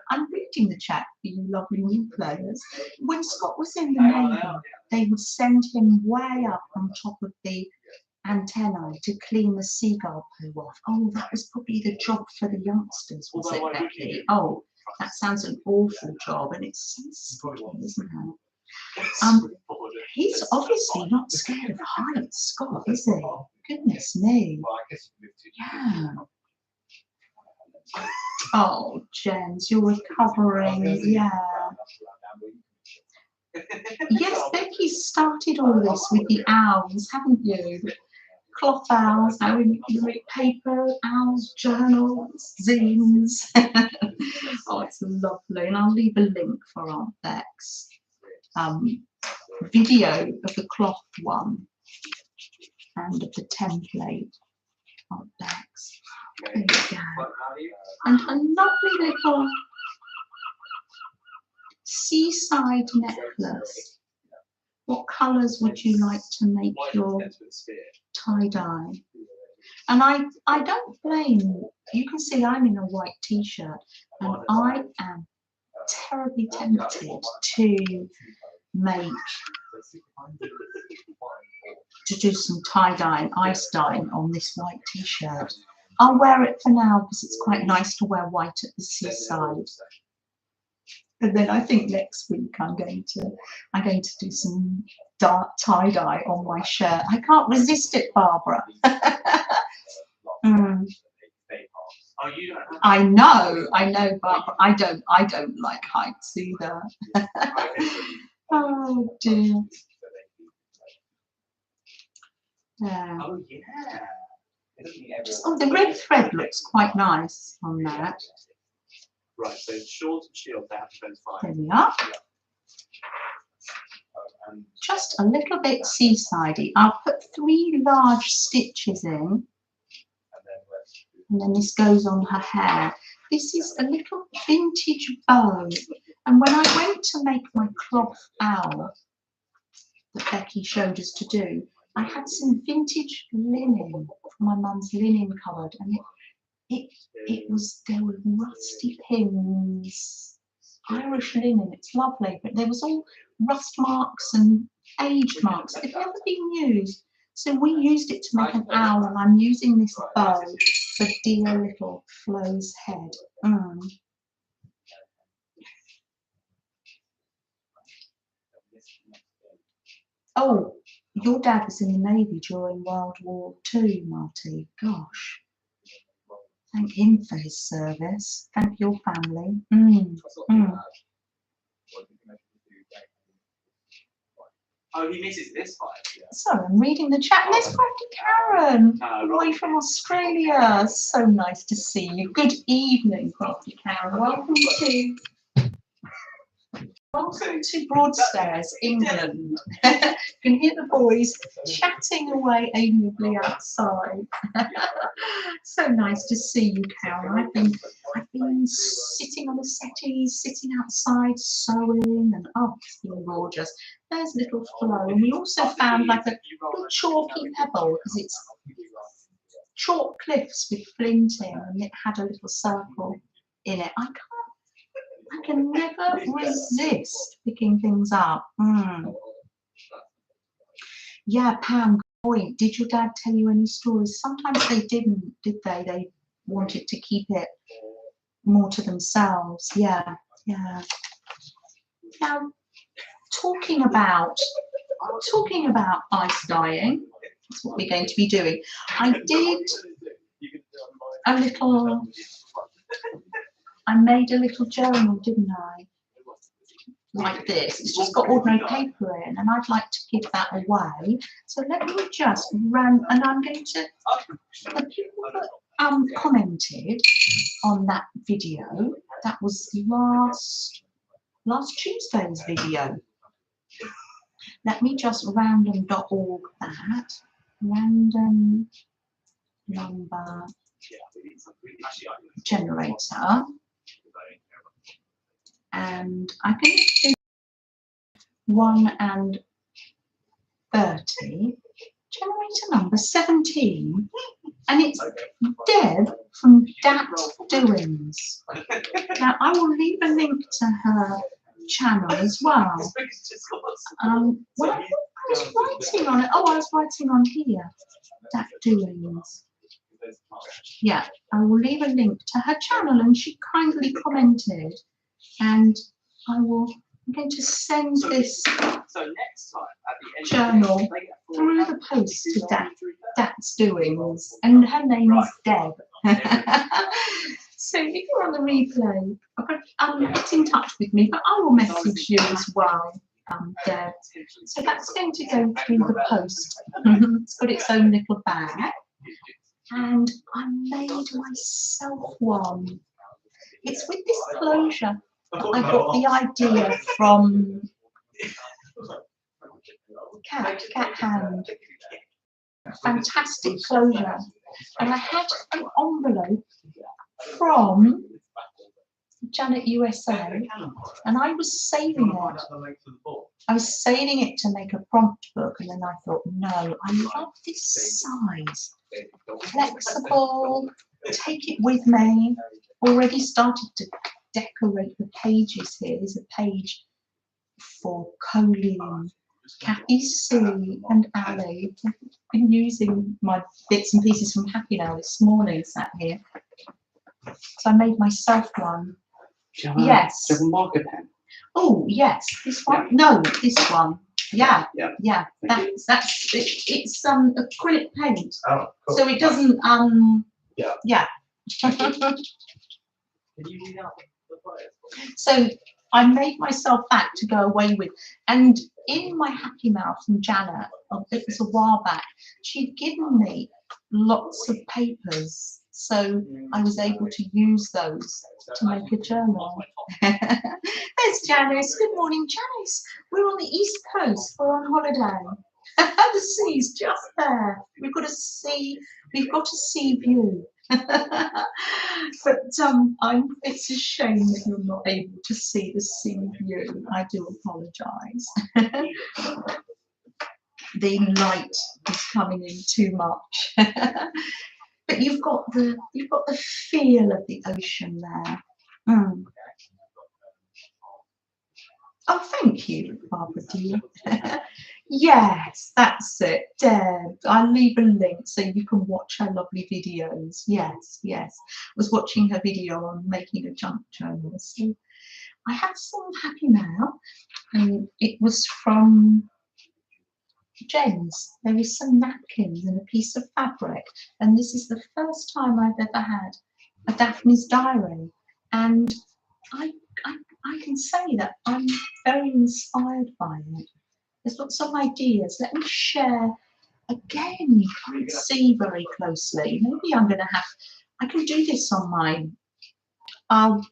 I'm reading the chat for you lovely new players. When Scott was in the Navy, they would send him way up on top of the antennae to clean the seagull poo off. Oh, that was probably the job for the youngsters, was it, Becky? Oh, that sounds an awful job, and it's so scary, isn't it? He's obviously not scared of heights, Scott, is he? Goodness me. Yeah. Oh, Jens, you're recovering. Yeah. Yes, Becky's started all this with the owls, haven't you? Cloth owls, how we make paper, owls, journals, zines. Oh, it's lovely. And I'll leave a link for Aunt Beck's video of the cloth one and of the template. Aunt Beck's. There you go. And a lovely little seaside necklace. What colours would you like to make your tie-dye? And I don't blame, you can see I'm in a white t-shirt, and I am terribly tempted to do some tie-dye and ice dyeing on this white t-shirt. I'll wear it for now because it's quite nice to wear white at the seaside. And then I think next week I'm going to do some dark tie-dye on my shirt. I can't resist it, Barbara. I know, Barbara. I don't like heights either. Oh dear. Yeah. Oh, the red thread looks quite nice on that. Right, so short and shield, they have to both fine. There we are. Just a little bit seasidey. I'll put 3 large stitches in, and then this goes on her hair. This is a little vintage bow, and when I went to make my cloth owl that Becky showed us to do, I had some vintage linen from my mum's linen cupboard, and there were rusty pins, Irish linen. It's lovely, but there was all rust marks and age marks. They've never been used, so we used it to make an owl, and I'm using this bow for dear little Flo's head. Oh, your dad was in the Navy during World War II, Marty. Gosh. Thank him for his service. Thank your family. Oh, he misses this part. Yeah. So I'm reading the chat. And there's Crafty Karen, away from Australia. So nice to see you. Good evening, Crafty Karen. Welcome to Broadstairs, England. You can hear the boys chatting away amiably outside. So nice to see you, Karen. I've been sitting on the settees, sitting outside, sewing, and oh, it's been gorgeous. There's little Flo, and we also found like a little chalky pebble because it's chalk cliffs with flint in, and it had a little circle in it. I can never resist picking things up. Yeah, Pam, good point. Did your dad tell you any stories? Sometimes they didn't, did they? They wanted to keep it more to themselves. Yeah, yeah. Now, talking about ice dyeing, that's what we're going to be doing. I made a little journal, didn't I? Like this. It's just got ordinary paper in, and I'd like to give that away. So let me just run, and I'm going to, the people that commented on that video, that was last Tuesday's video. Let me just random.org that. Random number generator. And I'm going to do 1 and 30, generator number 17, and it's Deb from Dat Doings. Now I will leave a link to her channel as well. When I was writing on it, I was writing on here. That Doings. Yeah, I will leave a link to her channel, and she kindly commented, and I'm going to send this journal through the post to That's Doings, and her name is Deb. So if you're on the replay, get in touch with me, but I will message you as well, Deb. So that's going to go through the post. It's got its own little bag, and I made myself one. It's with this closure. I got the idea from Cat Hand. Fantastic closure. And I had an envelope from Janet USA, and I was saving it. I was saving it to make a prompt book, and then I thought, no, I love this size. Flexible, take it with me. Already started to decorate the pages here. There's a page for Colleen, Kathy C and Ali. I've been using my bits and pieces from Happy Now this morning, sat here. So I made myself one. Yes. Do you have a marker pen? Oh yes, this one. No, this one. Yeah. That's it's acrylic paint. Oh, cool. So it doesn't yeah. So I made myself that to go away with, and in my Happy Mail from Janet, it was a while back, she'd given me lots of papers, so I was able to use those to make a journal. There's Janice. Good morning, Janice. We're on the East Coast. We're on holiday. The sea's just there. We've got a sea view. But it's a shame that you're not able to see the sea view. I do apologise. The light is coming in too much. But you've got the feel of the ocean there. Mm. Oh, thank you, Barbara dear. Yes, that's it, Deb. I'll leave a link so you can watch her lovely videos. Yes. I was watching her video on making a junk journal. So I have some Happy Mail, and it was from Jen's. There is some napkins and a piece of fabric, and this is the first time I've ever had a Daphne's diary, and I can say that I'm very inspired by it. There's lots of ideas. Let me share again. You can't see very closely. Maybe I can do this on I'll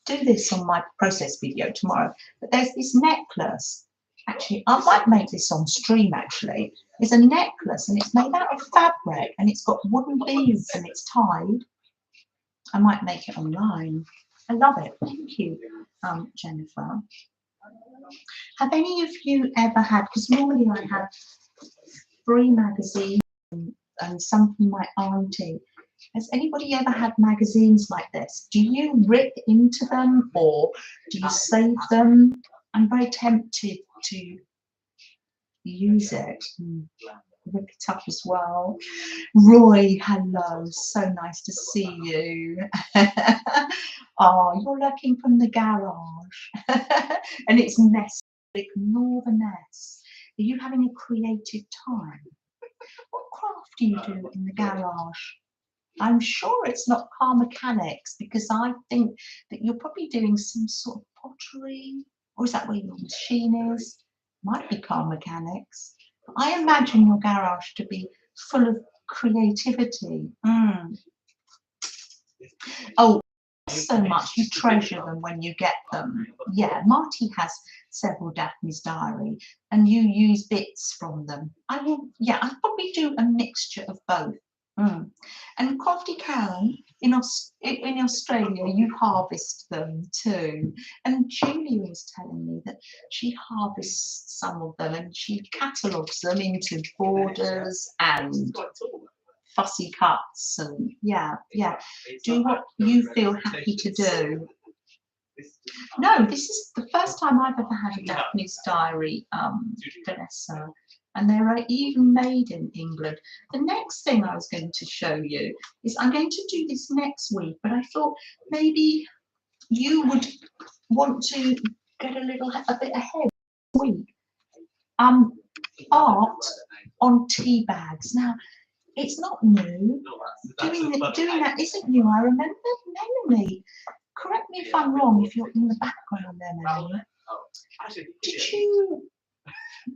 do this on my process video tomorrow. But there's this necklace. Actually, I might make this on stream actually. It's a necklace and it's made out of fabric and it's got wooden beads and it's tied. I might make it online. I love it. Thank you, Jennifer. Have any of you ever had, because normally I have free magazines and some from my auntie. Has anybody ever had magazines like this? Do you rip into them or do you save them? I'm very tempted to use it. Rip it up as well. Roy, hello, so nice to see you. Oh, you're looking from the garage. And it's messy. Ignore the mess. Are you having a creative time? What craft do you do in the garage? I'm sure it's not car mechanics, because I think that you're probably doing some sort of pottery, or is that where your machine is? Might be car mechanics. I imagine your garage to be full of creativity. Oh, so much. You treasure them when you get them. Yeah, Marty has several Daphne's diary and you use bits from them. I'll probably do a mixture of both. And Crafty Karen in Australia, you harvest them too. And Julia was telling me that she harvests some of them and she catalogues them into borders and fussy cuts, and do what you feel happy to do. No, this is the first time I've ever had a Daphne's diary, Vanessa. and they're even made in England. The next thing I was going to show you is I'm going to do this next week, but I thought maybe you would want to get a bit ahead this week. Art on tea bags. Now, it's not new. Doing that isn't new. I remember Melanie. Correct me if I'm wrong. If you're in the background there, Melanie.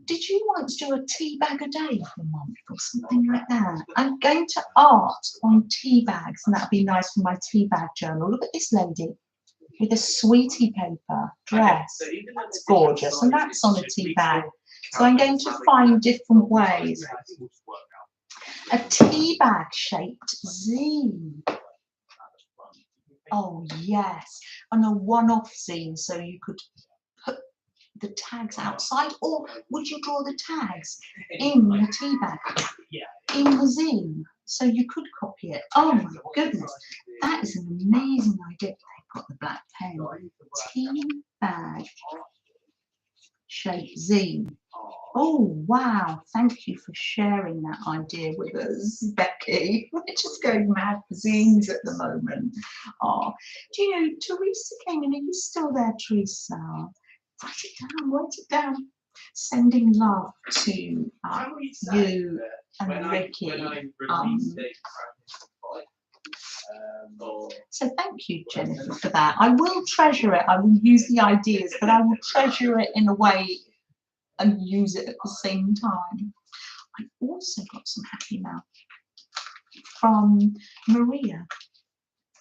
Did you once do a tea bag a day for a month or something like that? I'm going to art on tea bags, and that'd be nice for my tea bag journal. Look at this lady with a sweetie paper dress. That's gorgeous, and that's on a tea bag. So I'm going to find different ways. A tea bag shaped zine. Oh yes, and a one-off zine, so you could put the tags outside, or would you draw the tags in the tea bag, in the zine, so you could copy it? Oh my goodness, that is an amazing idea. They've got the black pen. Tea bag shaped zine. Oh wow, thank you for sharing that idea with us, Becky. We're just going mad for zines at the moment. Oh, do you know, Teresa came in. Are you still there, Teresa? Write it down. Sending love to you and Ricky. So thank you, Jennifer, for that. I will treasure it. I will use the ideas, but I will treasure it in a way and use it at the same time. I also got some happy mail from Maria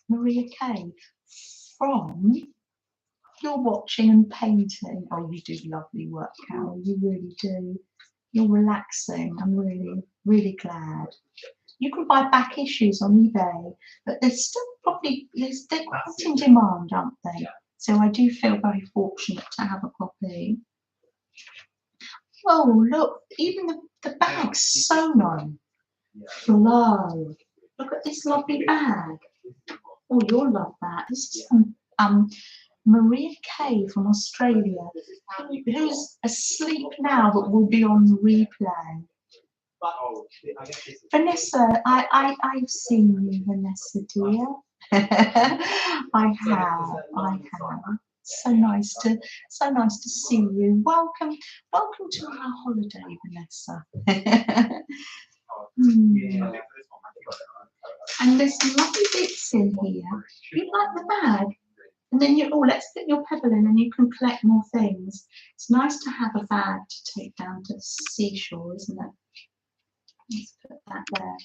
K. From You're Watching and Painting. Oh, you do lovely work, Carol. You really do. You're relaxing. I'm really, really glad. You can buy back issues on eBay, but they're still they're quite in demand, aren't they? So I do feel very fortunate to have a copy. Oh, look, even the bag's sewn on. Flow. Look at this lovely bag. Oh, you'll love that. This is from Maria K from Australia, who's asleep now but will be on replay. Vanessa, I've seen you, Vanessa, dear. I have. So nice to see you. Welcome to our holiday, Vanessa. And there's some lovely bits in here. You like the bag? And then let's put your pebble in and you can collect more things. It's nice to have a bag to take down to the seashore, isn't it? Let's put that there.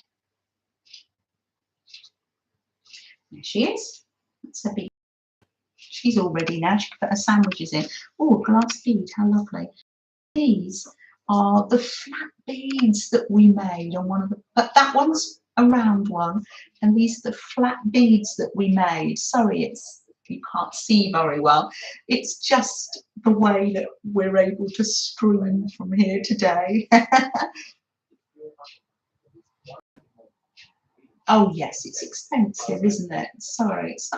There she is. That's a big. She's all ready now. She can put her sandwiches in. Oh, glass bead, how lovely. These are the flat beads that we made on one of the, but that one's a round one, and these are the flat beads that we made. Sorry, you can't see very well. It's just the way that we're able to stream from here today. Oh yes, it's expensive, isn't it? Sorry, it's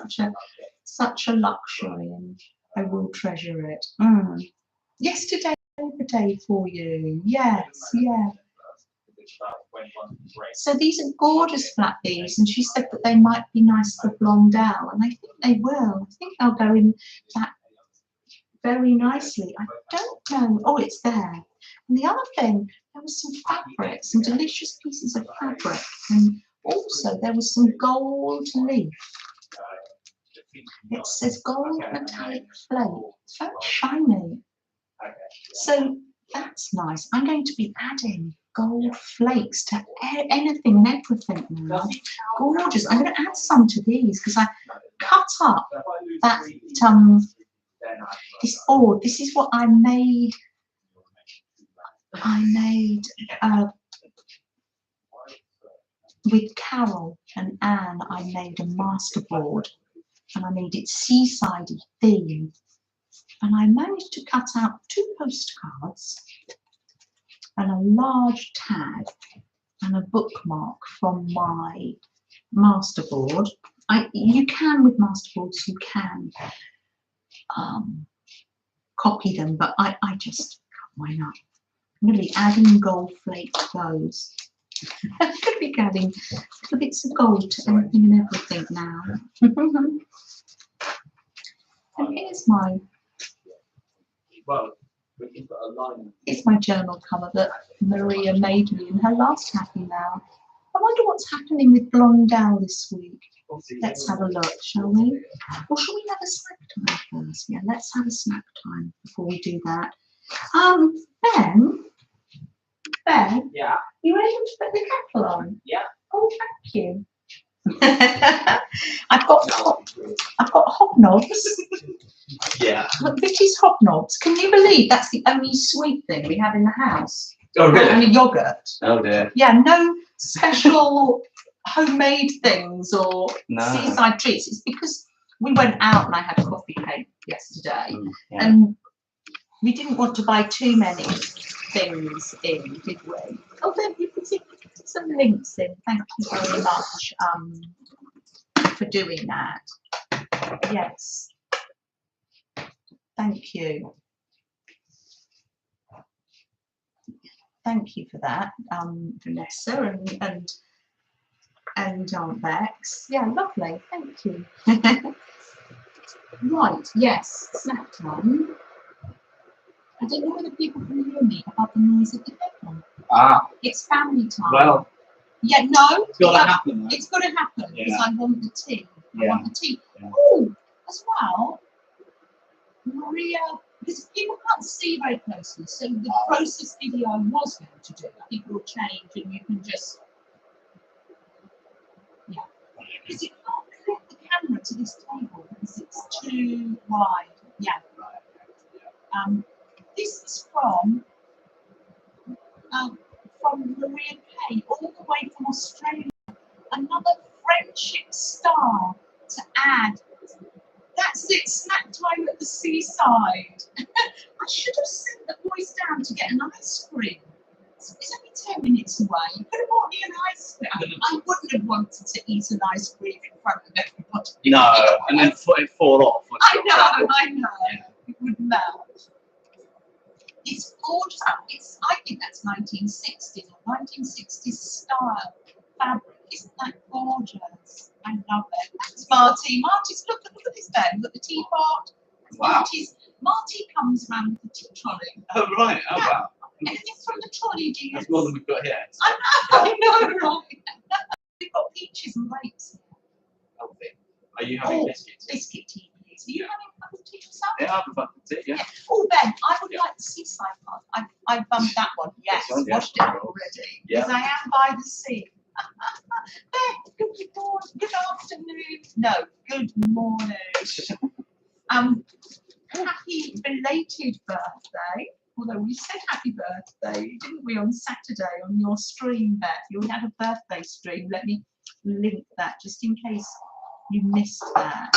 such a luxury, and I will treasure it. Yesterday, the day for you. Yes, yeah. So these are gorgeous flat beads, and she said that they might be nice for Blondell, and I think they will. I think they'll go in that very nicely. I don't know. Oh, it's there. And the other thing, there was some fabric, some delicious pieces of fabric, and also there was some gold leaf. It says gold metallic flake. It's very shiny. So that's nice. I'm going to be adding gold flakes to anything and everything now. Gorgeous. I'm going to add some to these because I cut up that this board. This is what I made. With Carol and Anne, I made a masterboard, and I made it seaside theme. And I managed to cut out 2 postcards and a large tag and a bookmark from my masterboard. You can, with masterboards, you can copy them, but I just cut mine up. I'm going to be adding gold flake clothes. I'm going to be adding little bits of gold to anything and everything now. And here's my. Well, we can put a line. It's my journal cover that Maria made me in her last Happy Mail. I wonder what's happening with Blondell this week. Let's have a look, shall we? Or shall we have a snack time first? Yeah, let's have a snack time before we do that. Ben, Yeah. you able to put the kettle on? Yeah. Oh, thank you. I've got hobnobs. Yeah. Vicky's hobnobs. Can you believe that's the only sweet thing we have in the house? Oh, really? And a yogurt. Oh, dear. Yeah, no special homemade things or seaside treats. It's because we went out and I had coffee cake yesterday, and we didn't want to buy too many things in, did we? Oh, then you can see some links in. Thank you very much for doing that. Yes. Thank you. Thank you for that, Vanessa and Aunt Bex. Yeah, lovely. Thank you. Right. Yes. Snack time. I don't know whether people can hear me about the noise of the kettle. Ah. It's family time. Well. Yeah. No. It's got to happen. Right? It's got to happen because I want the tea. I want the tea. Yeah. Oh, as well, Maria. Because people can't see very closely, so the process video I was going to do, I think will change, and you can just, because you can't connect the camera to this table because it's too wide. Yeah. This is from Maria Kay, all the way from Australia. Another friendship star to add. That's it, snack time at the seaside. I should have sent the boys down to get an ice cream. It's only 10 minutes away. You could have bought me an ice cream. I wouldn't have wanted to eat an ice cream in front of everybody. No, and then it fall off. I know. Yeah. It would melt. It's gorgeous. I think that's 1960s or 1960s style fabric. Isn't that gorgeous? I love it. That's Marty. Marty's look at this bed. Look at the teapot. Wow. Marty comes around with the tea trolley. Oh right. Oh yeah. Wow. Anything from the trolley, do you? That's more than we've got here. I know, right? We've got peaches and grapes. Healthy. Are you having biscuits? Biscuit tea, please. Are you having a cup of tea yourself? Yeah, I'll have a cup of tea. Yeah. Oh Ben, I would like the seaside part. I've bumped that one. Yes, washed it up already. Because I am by the sea. Ben, good morning, good afternoon. No, good morning. Happy belated birthday. Although we said happy birthday, didn't we, on Saturday on your stream, Beth? You had a birthday stream. Let me link that just in case you missed that.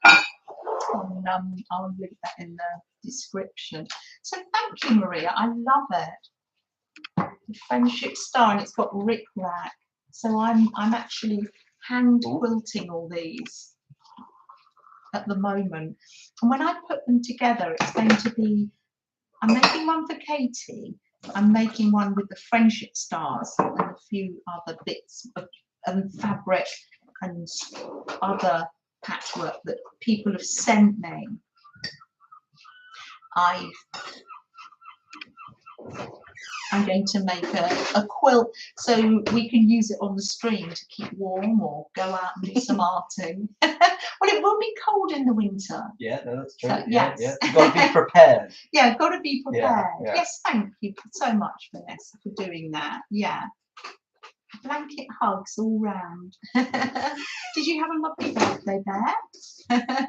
I'll link that in the description. So thank you, Maria. I love it. The friendship star, and it's got rickrack. So I'm actually hand quilting all these at the moment. And when I put them together, it's going to be, I'm making one for Katie. I'm making one with the friendship stars and a few other bits of fabric and other patchwork that people have sent me. I'm going to make a quilt so we can use it on the stream to keep warm or go out and do some arting. Well, it will be cold in the winter. Yeah, no, that's true. So, yes. Yeah. You've got to be prepared. Yeah, got to be prepared. Yeah. Yes, thank you so much, Vanessa, for doing that. Yeah. Blanket hugs all round. Did you have a lovely birthday, Bear?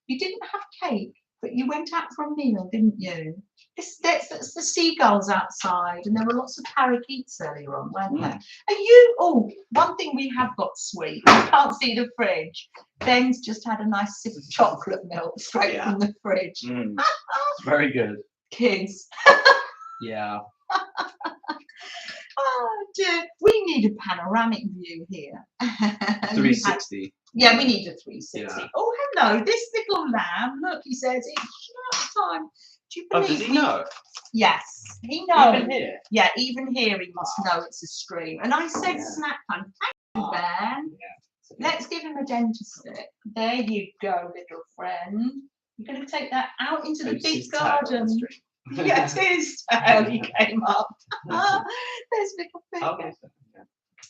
You didn't have cake, but you went out for a meal, didn't you? It's the seagulls outside, and there were lots of parakeets earlier on, weren't there? Are you? Oh, one thing we have got sweet. You can't see the fridge. Ben's just had a nice sip of chocolate milk straight from the fridge. It's very good. Kids. Yeah. Oh dear, we need a panoramic view here. 360. Yeah, we need a 360. Yeah. Oh, hello, this little lamb. Look, he says it's time. Do you believe? Oh, does he know? Yes, he knows. Even here? Yeah, even here he must know it's a stream. And I said snack time. Thank you, Ben. Yeah. Let's give him a dentist stick. There you go, little friend. You're going to take that out into the big garden. Yes, his tail he came up. There's little Pickles. Okay. Yeah.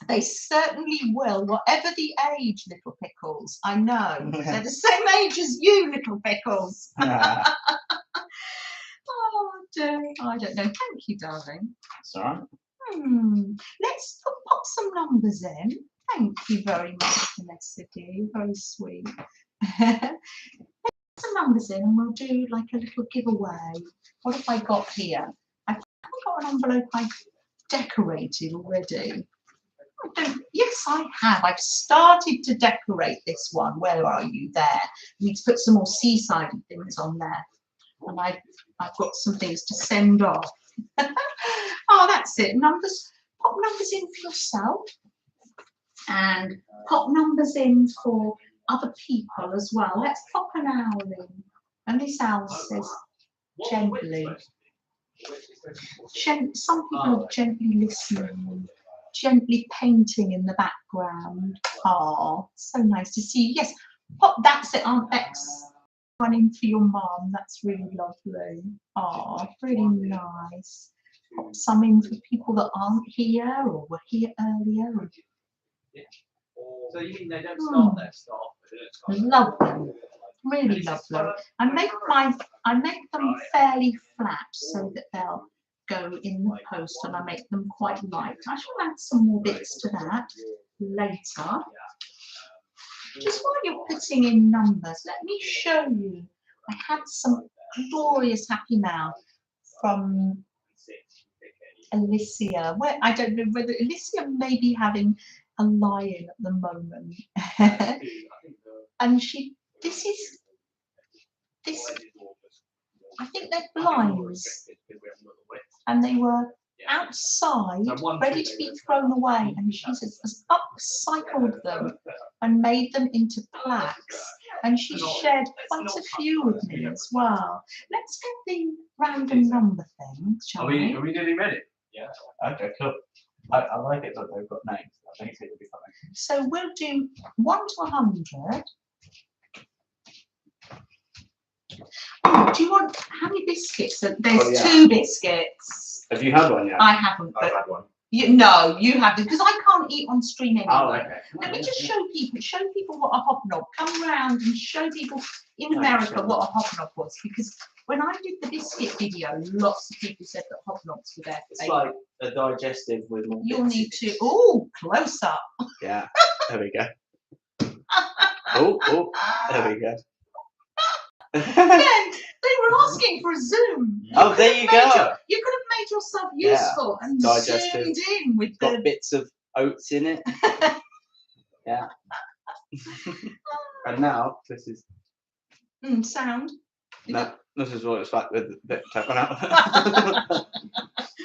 They certainly will, whatever the age, little Pickles. I know. They're the same age as you, little Pickles. Oh, dear. I don't know. Thank you, darling. That's all right. Let's pop some numbers in. Thank you very much, Felicity. Very sweet. Put some numbers in and we'll do like a little giveaway. What have I got here? I've got an envelope I've decorated already. Yes, I have. I've started to decorate this one. Where are you? There. I need to put some more seaside things on there. And I've got some things to send off. Oh, that's it. Numbers. Pop numbers in for yourself. And pop numbers in for other people as well. Let's pop an owl in. And this owl says gently. Some people are gently listening, gently painting in the background. Oh, so nice to see you. Yes, pop. That's it, Aunt Bex. One in for your mum. That's really lovely. Oh, really nice. Pop some in for people that aren't here or were here earlier. So you mean they don't start their stuff? Love them. Really lovely. I make them fairly flat so that they'll go in the post, and I make them quite light. I shall add some more bits to that later. Just while you're putting in numbers, let me show you. I had some glorious happy mail from Alicia. Where I don't know whether Alicia may be having a lie-in at the moment. And this I think they're blinds, and they were outside ready to be thrown away, and she has upcycled them and made them into plaques, and she shared quite a few with me as well. Let's get the random number thing, shall we? Are we nearly ready? Yeah. Okay, cool. I like it that they've got names. I think it'll be fine. So we'll do 1 to 100. Oh, do you want how many biscuits? There's 2 biscuits. Have you had one yet? I haven't. I've had one. No, you haven't, because I can't eat on stream anyway. Oh, okay. Let me just show people what a hobnob. Come round and show people in America what a hobnob was, because when I did the biscuit video, lots of people said that hobnobs were their It's favourite. like a digestive with more. You'll need to. Oh, close up. Yeah. There we go. Oh, there we go. Again, they were asking for a zoom. Oh, there you go. You could have made yourself useful and digestive. zoomed in with Got bits of oats in it. Yeah. And now this is. Sound. No, this is what it's like with the bit taken out.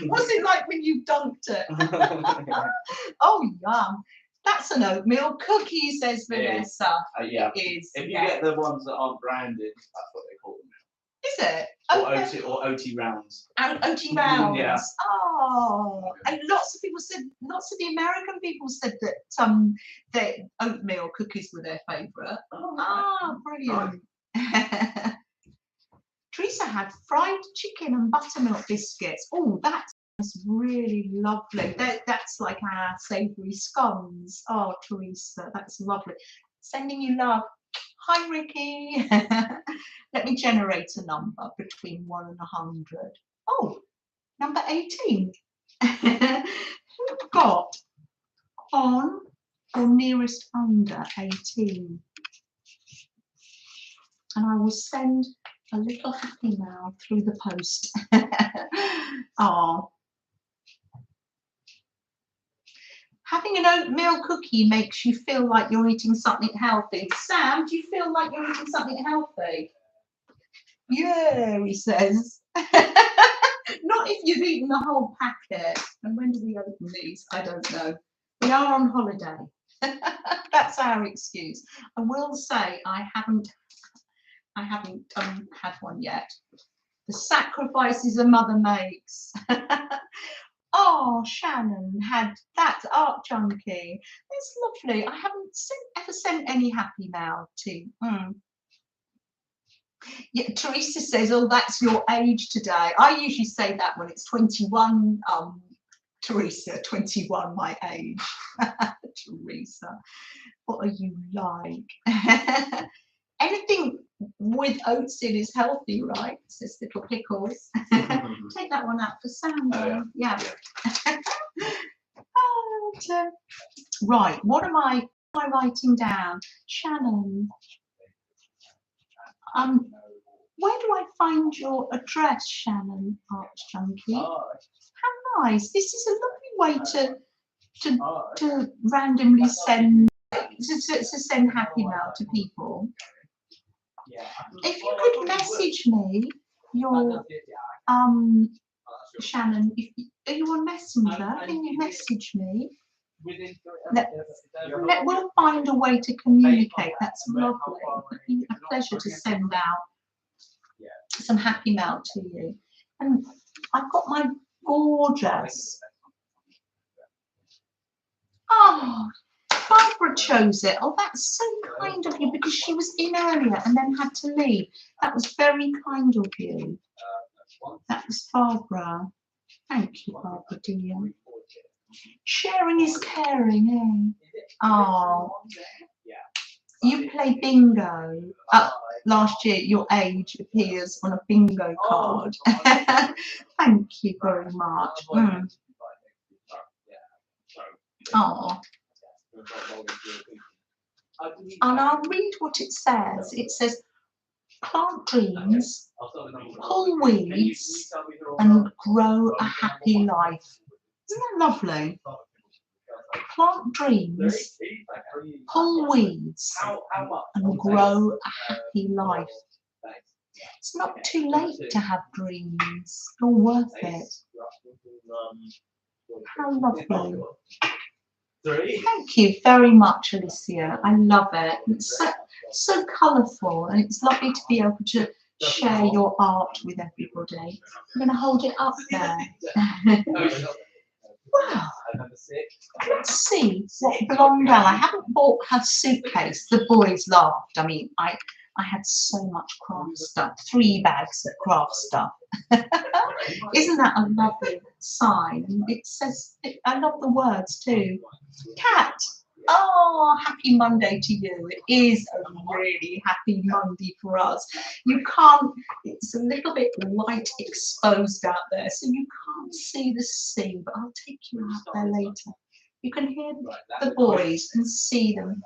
What's it like when you dunked it? Oh, yum. That's an oatmeal cookie, says Vanessa. Yeah. It is. If you get the ones that aren't branded, that's what they call them. Is it? Okay. Or OT rounds. OT rounds. Yeah. Oh, and lots of the American people said that that oatmeal cookies were their favourite. Oh, brilliant. Teresa had fried chicken and buttermilk biscuits. Oh, that's really lovely. That's like our savoury scones. Oh, Teresa, that's lovely. Sending you love. Hi, Ricky. Let me generate a number between 1 and 100. Oh, number 18. Who got on or nearest under 18? And I will send a little happy mail through the post. Oh. Having an oatmeal cookie makes you feel like you're eating something healthy. Sam, do you feel like you're eating something healthy? Yeah, he says. Not if you've eaten the whole packet. And when do we open these? I don't know. We are on holiday. That's our excuse. I will say I haven't had one yet. The sacrifices a mother makes. Oh, Shannon had that art junkie. It's lovely. I haven't ever sent any happy mail to. Yeah, Teresa says, "Oh, that's your age today." I usually say that when it's 21. Teresa, 21, my age. Teresa, what are you like? Anything with oats in is healthy, right? Says Little Pickles. Take that one out for Sam. Oh, yeah. Right, what am I writing down? Shannon. Where do I find your address, Shannon Arts Junkie? How nice. This is a lovely way to randomly send to send happy mail to people. If you could message me your Shannon, are you on Messenger? Can you message me? We'll find a way to communicate. That's lovely. It'd be a pleasure to send out some happy mail to you. And I've got my gorgeous. Oh, Barbara chose it. Oh, that's so kind of you, because she was in earlier and then had to leave. That was very kind of you. That was Barbara. Thank you, Barbara, dear. Sharing is caring, eh? Oh, you play bingo. Last year, your age appears on a bingo card. Thank you very much. Oh. And I'll read what it says. It says, plant dreams, pull weeds, and grow a happy life. Isn't that lovely? Plant dreams, pull weeds, and grow a happy life. It's not too late to have dreams. You're worth it. How lovely. Thank you very much, Alicia. I love it. It's so colourful, and it's lovely to be able to share your art with everybody. I'm going to hold it up there. Wow. Let's see what Blondell. I haven't bought her suitcase. The boys laughed. I mean, I had so much craft stuff. 3 bags of craft stuff. Isn't that a lovely sign? And it says, I love the words too. Cat. Oh, happy Monday to you. It is a really happy Monday for us. You can't, it's a little bit light exposed out there, so you can't see the sea, but I'll take you out there later. You can hear the boys and see them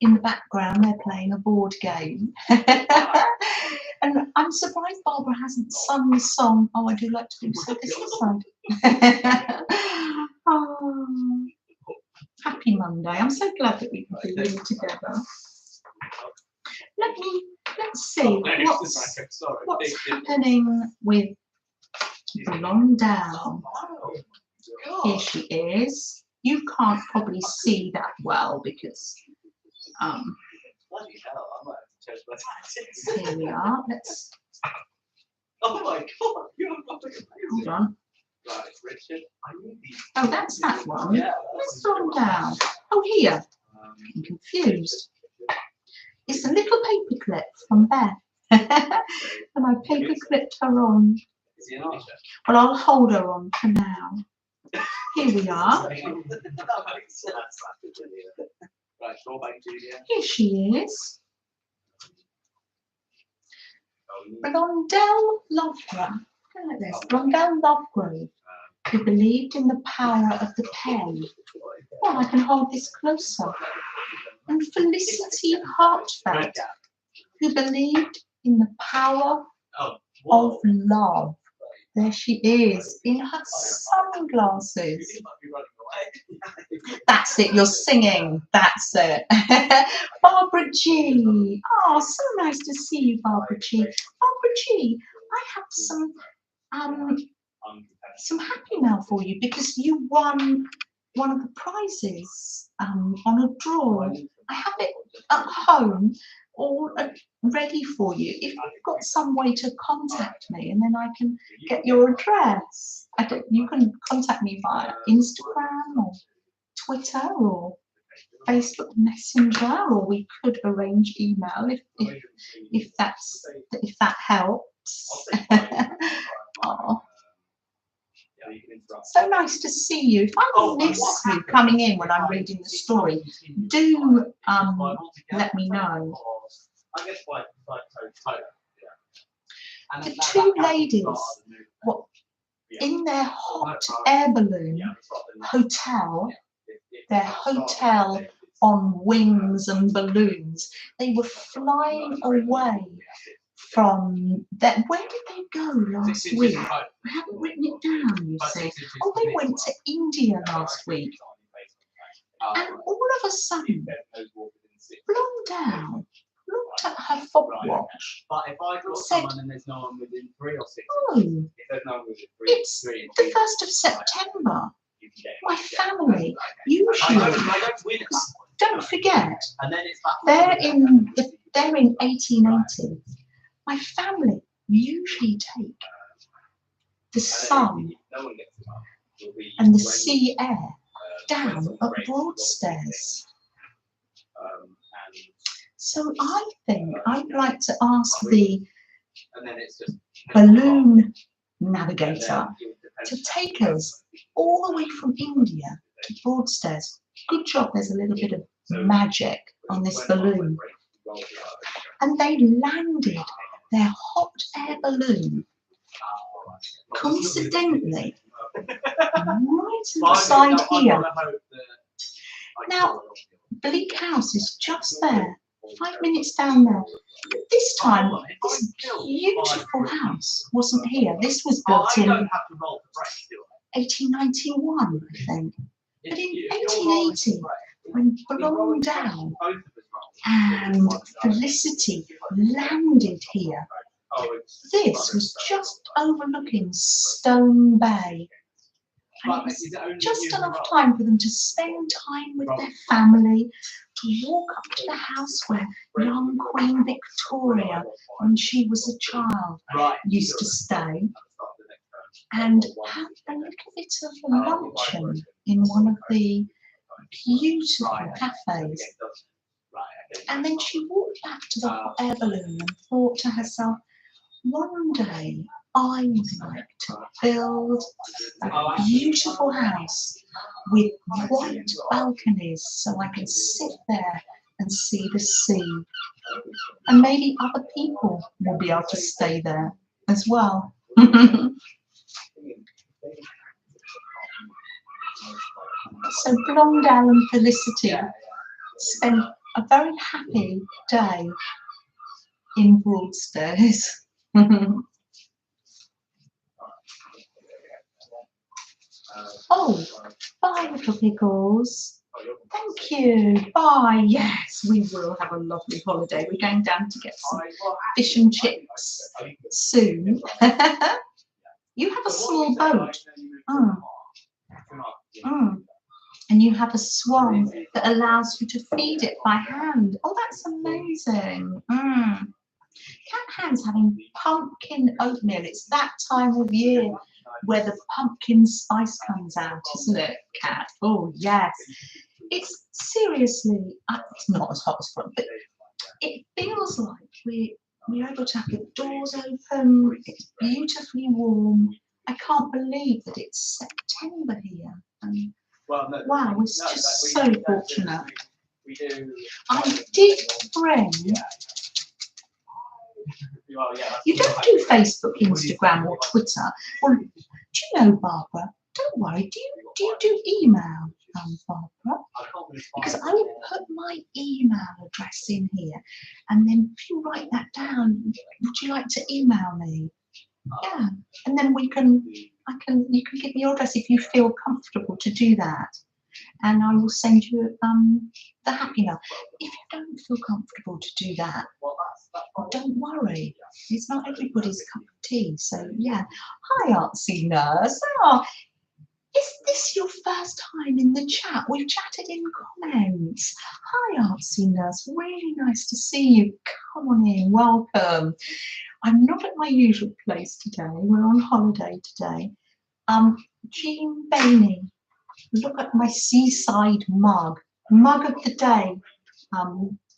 in the background. They're playing a board game. And I'm surprised Barbara hasn't sung the song. Oh, I do like to do so. This side. Oh. Happy Monday. I'm so glad that we can be here together. Let's see what's happening with Blondell. Here she is. You can't probably see that well because here we are. Let's. Oh my God! Hold on. Right, Richard. Oh, that's that one. Let's scroll down. Oh, here. I'm confused. It's a little paper clip from Beth. And I paper clipped her on. Well, I'll hold her on for now. Here we are. Here she is. Blondell loved her. Go like this. Blondell Lovegrove, who believed in the power of the pen. Well, I can hold this closer. And Felicity Hartfeld, who believed in the power of love. There she is, in her sunglasses. That's it, you're singing. That's it. Barbara G. Oh, so nice to see you, Barbara G. Barbara G, I have some happy mail for you because you won one of the prizes on a draw. I have it at home, all ready for you. If you've got some way to contact me, and then I can get your address. You can contact me via Instagram or Twitter or Facebook Messenger, or we could arrange email if that helps. Oh, so nice to see you. If I miss you coming in when I'm reading the story, do let me know. The two ladies were in their hot air balloon hotel, their hotel on wings and balloons. They were flying away from that. Where did they go last week? I haven't written it down, you see. Oh, they went to India last week. And all of a sudden, Blondell looked at her fob watch and said, "Oh, it's the 1st of September. My family usually, don't forget, they're in 1880. My family usually take the sun and the sea air down at Broadstairs. So I think I'd like to ask the balloon navigator to take us all the way from India to Broadstairs. Good job, there's a little bit of magic on this balloon." And they landed their hot air balloon, coincidentally, right inside here. Now, Bleak House is just there, 5 minutes down there. This time, this beautiful house wasn't here. This was built in 1891, I think. But in 1880, when Blondell and Felicity landed here, this was just overlooking Stone Bay. And it was just enough time for them to spend time with their family, to walk up to the house where young Queen Victoria, when she was a child, used to stay, and have a little bit of luncheon in one of the beautiful cafes. And then she walked back to the hot air balloon and thought to herself, one day I would like to build a beautiful house with white balconies so I can sit there and see the sea. And maybe other people will be able to stay there as well. So Blondell and Felicity spent a very happy day in Broadstairs. Oh, bye, little pickles. Thank you. Bye. Yes, we will have a lovely holiday. We're going down to get some fish and chips soon. You have a small boat. And you have a swan that allows you to feed it by hand. Oh, that's amazing. Cat Hand's having pumpkin oatmeal. It's that time of year where the pumpkin spice comes out, isn't it, Cat? Oh, yes. It's seriously, it's not as hot as front, but it feels like we're able to have the doors open. It's beautifully warm. I can't believe that it's September here. And wow, it's just so fortunate. I did bring. You don't do Facebook, Instagram, or Twitter. Well, do you know, Barbara? Don't worry. Do you do email, Barbara? Because I will put my email address in here, and then if you write that down, would you like to email me? Yeah, and then you can give me your address if you feel comfortable to do that, and I will send you the happy mail. If you don't feel comfortable to do that, don't worry. It's not everybody's cup of tea. So yeah, hi, Artsy Nurse. Oh, Is this your first time in the chat? We've chatted in comments. Hi, Artsy Nurse. Really nice to see you. Come on in. Welcome. I'm not at my usual place today. We're on holiday today. Jean Bainey. Look at my seaside mug. Mug of the day.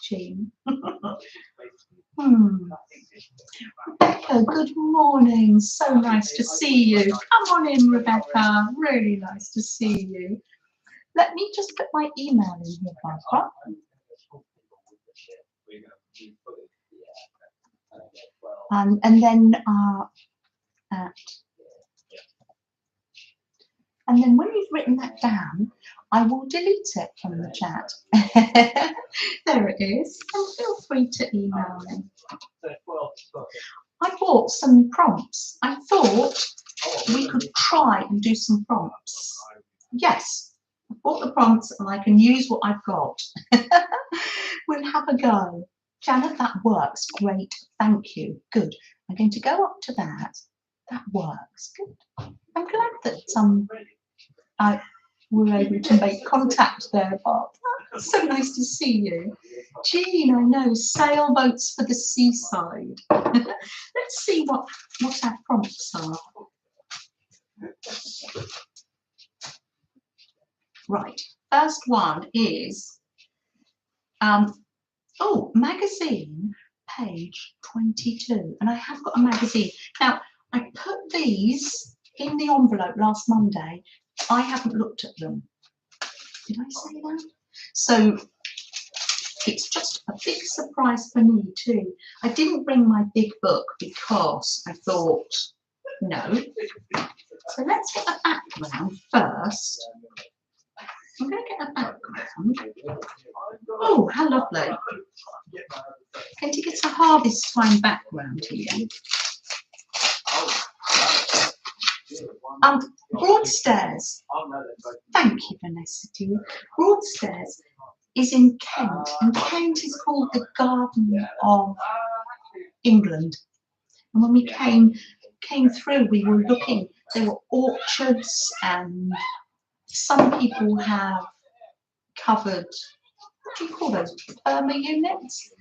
Jean. Rebecca, good morning. So nice to see you. Come on in, Rebecca. Really nice to see you. Let me just put my email in here, Barbara. And then when you've written that down, I will delete it from the chat. There it is. And feel free to email me. I bought some prompts. I thought we could try and do some prompts. Yes, I bought the prompts and I can use what I've got. We'll have a go. Janet, that works. Great. Thank you. Good. I'm going to go up to that. That works. Good. I'm glad that we were able to make contact there, Bob. So nice to see you. Jean, I know, sailboats for the seaside. Let's see what our prompts are. Right, first one is, magazine, page 22. And I have got a magazine. Now, I put these in the envelope last Monday. I haven't looked at them. Did I say that? So it's just a big surprise for me too. I didn't bring my big book because I thought, no. So let's get a background first. I'm going to get a background. Oh, how lovely. Going to get a harvest time background here. Broadstairs. Thank you, Vanessa. Broadstairs is in Kent, and Kent is called the Garden of England. And when we came through, we were looking. There were orchards, and some people have covered. What do you call those? Perma units,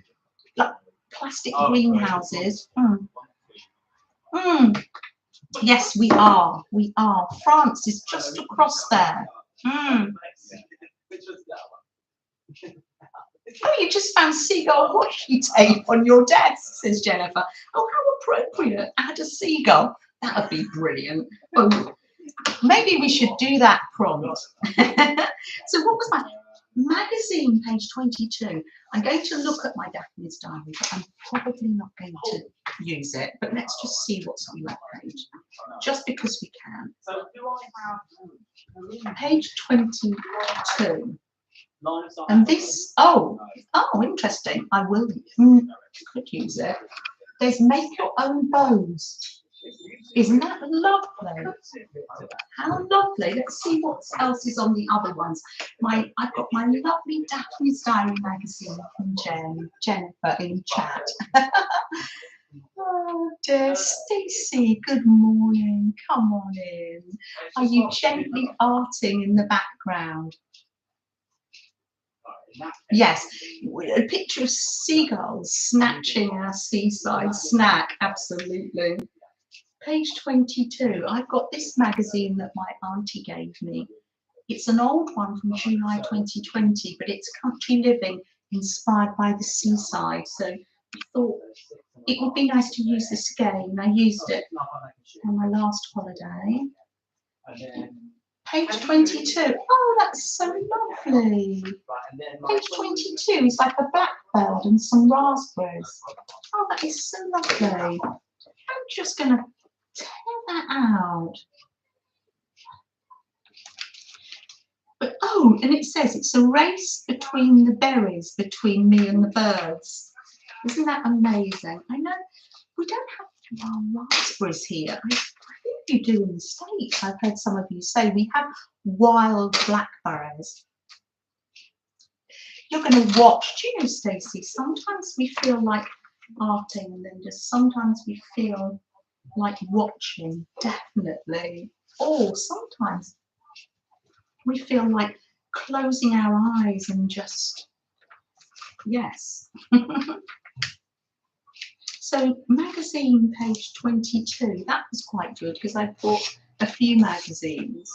like plastic greenhouses. Yes, we are. We are. France is just across there. Oh, you just found seagull washi tape on your desk, says Jennifer. Oh, how appropriate. Add a seagull. That would be brilliant. Oh, maybe we should do that prompt. So what was my magazine, page 22? I'm going to look at my Daphne's diary, but I'm probably not going to use it. But let's just see what's on that page, just because we can. So do I have Page 22. And this, oh, interesting. I will could use it. There's make your own bows. Isn't that lovely? How lovely. Let's see what else is on the other ones. I've got my lovely Daphne's Diary magazine from Jennifer in chat. Oh dear, Stacey, good morning. Come on in. Are you gently arting in the background? Yes, a picture of seagulls snatching our seaside snack, absolutely. Page 22, I've got this magazine that my auntie gave me. It's an old one from July 2020, but it's country living inspired by the seaside. So I thought it would be nice to use this again. I used it on my last holiday. Page 22. Oh, that's so lovely. Page 22 is like a blackbird and some raspberries. Oh, that is so lovely. I'm just going to tear that out. But oh, and it says it's a race between the berries, between me and the birds. Isn't that amazing? I know we don't have raspberries here. I think you do in the States. I've heard some of you say we have wild blackberries. You're going to watch. Do you know, Stacey, sometimes we feel like arting and then just sometimes we feel like watching, definitely. Or sometimes we feel like closing our eyes and just, yes. So magazine page 22, that was quite good because I bought a few magazines.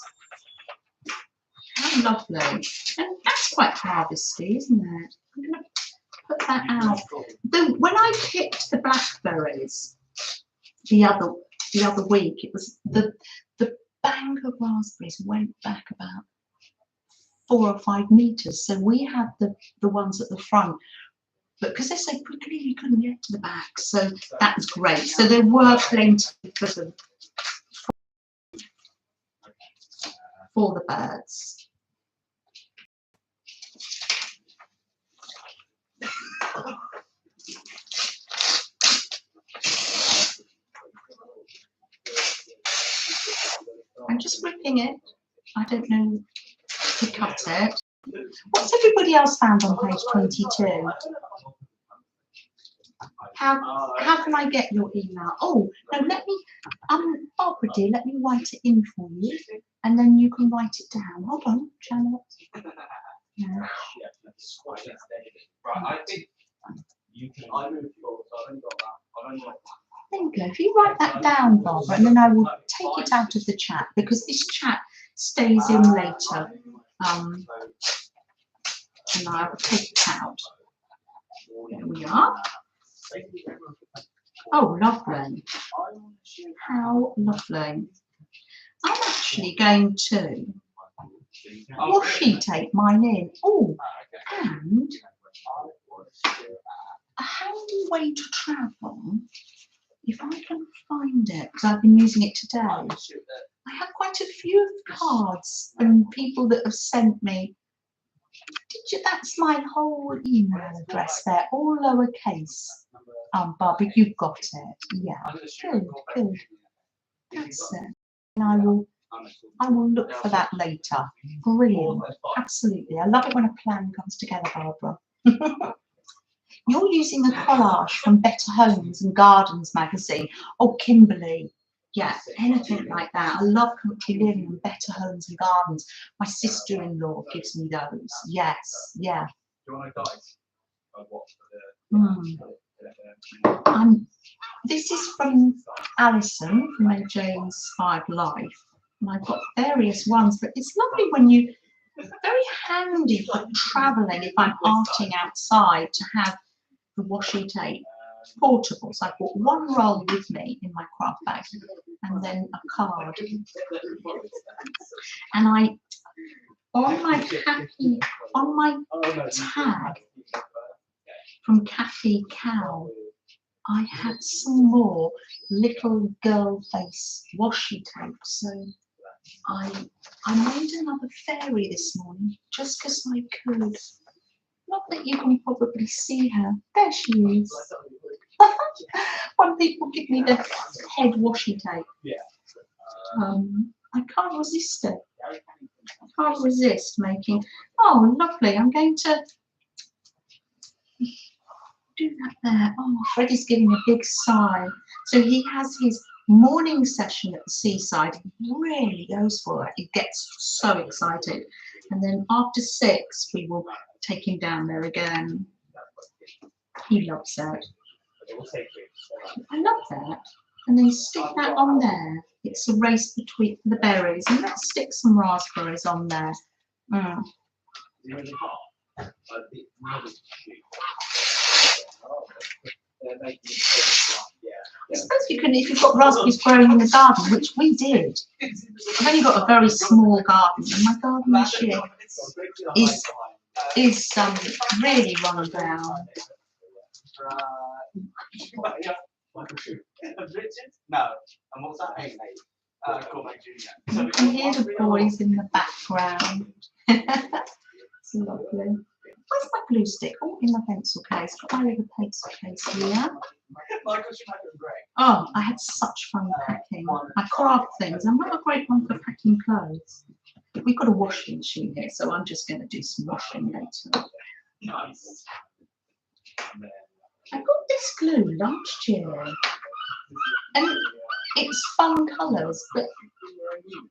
How lovely. And that's quite harvesty, isn't it? I'm going to put that out. When I picked the blackberries the other week, it was the bank of raspberries went back about 4 or 5 meters. So we had the ones at the front, but because they're so quickly, you couldn't get to the back. So that was great. So there were plenty for the birds. I'm just ripping it. I don't know to cut it. What's everybody else found on page 22? How can I get your email? Oh, no, let me, Barbara dear, let me write it in for you, and then you can write it down. Hold on, Janet. Yeah. I think you can. I moved forward, so I've only got that. I've only got that. There you go. If you write that down, Barbara, and then I will take it out of the chat because this chat stays in later. And I will take it out. There we are. Oh, lovely. How lovely. I'm actually going to washi tape mine in. Oh, and a handy way to travel, if I can find it, because I've been using it today. I have quite a few cards from people that have sent me. That's my whole email address there, all lowercase. Barbie, you've got it. Yeah, good, good. That's it. And I will look for that later. Brilliant. Absolutely. I love it when a plan comes together, Barbara. You're using a collage from Better Homes and Gardens magazine. Oh, Kimberly. Yeah, anything like that. I love country living and Better Homes and Gardens. My sister-in-law gives me those. Yes, yeah. This is from Alison from AJ Inspired Life. And I've got various ones, but it's lovely when you, very handy for travelling if I'm arting outside to have the washi tape portable. So I bought one roll with me in my craft bag and then a card. And on my tag from Kathy Cow, I had some more little girl face washi tape. So I made another fairy this morning just because I could. Not that you can probably see her. There she is. When people give me the head washi tape, I can't resist it. I can't resist making. Oh, lovely. I'm going to do that there. Oh, Freddie's giving a big sigh. So he has his morning session at the seaside. He really goes for it. He gets so excited. And then after 6, we will take him down there again. He loves it. I love that. And then stick that on there. It's a race between the berries. And let's stick some raspberries on there. Mm. I suppose you can, if you've got raspberries growing in the garden, which we did. I've only got a very small garden, and my garden this year is really run down. No, and what's that? You can hear the boys in the background. It's lovely. Where's my glue stick? Oh, in my pencil case. Got my little pencil case here. Oh, I had such fun packing my craft things. I'm not a great one for packing clothes. We've got a washing machine here, so I'm just going to do some washing later. I got this glue last year, and it's fun colours, but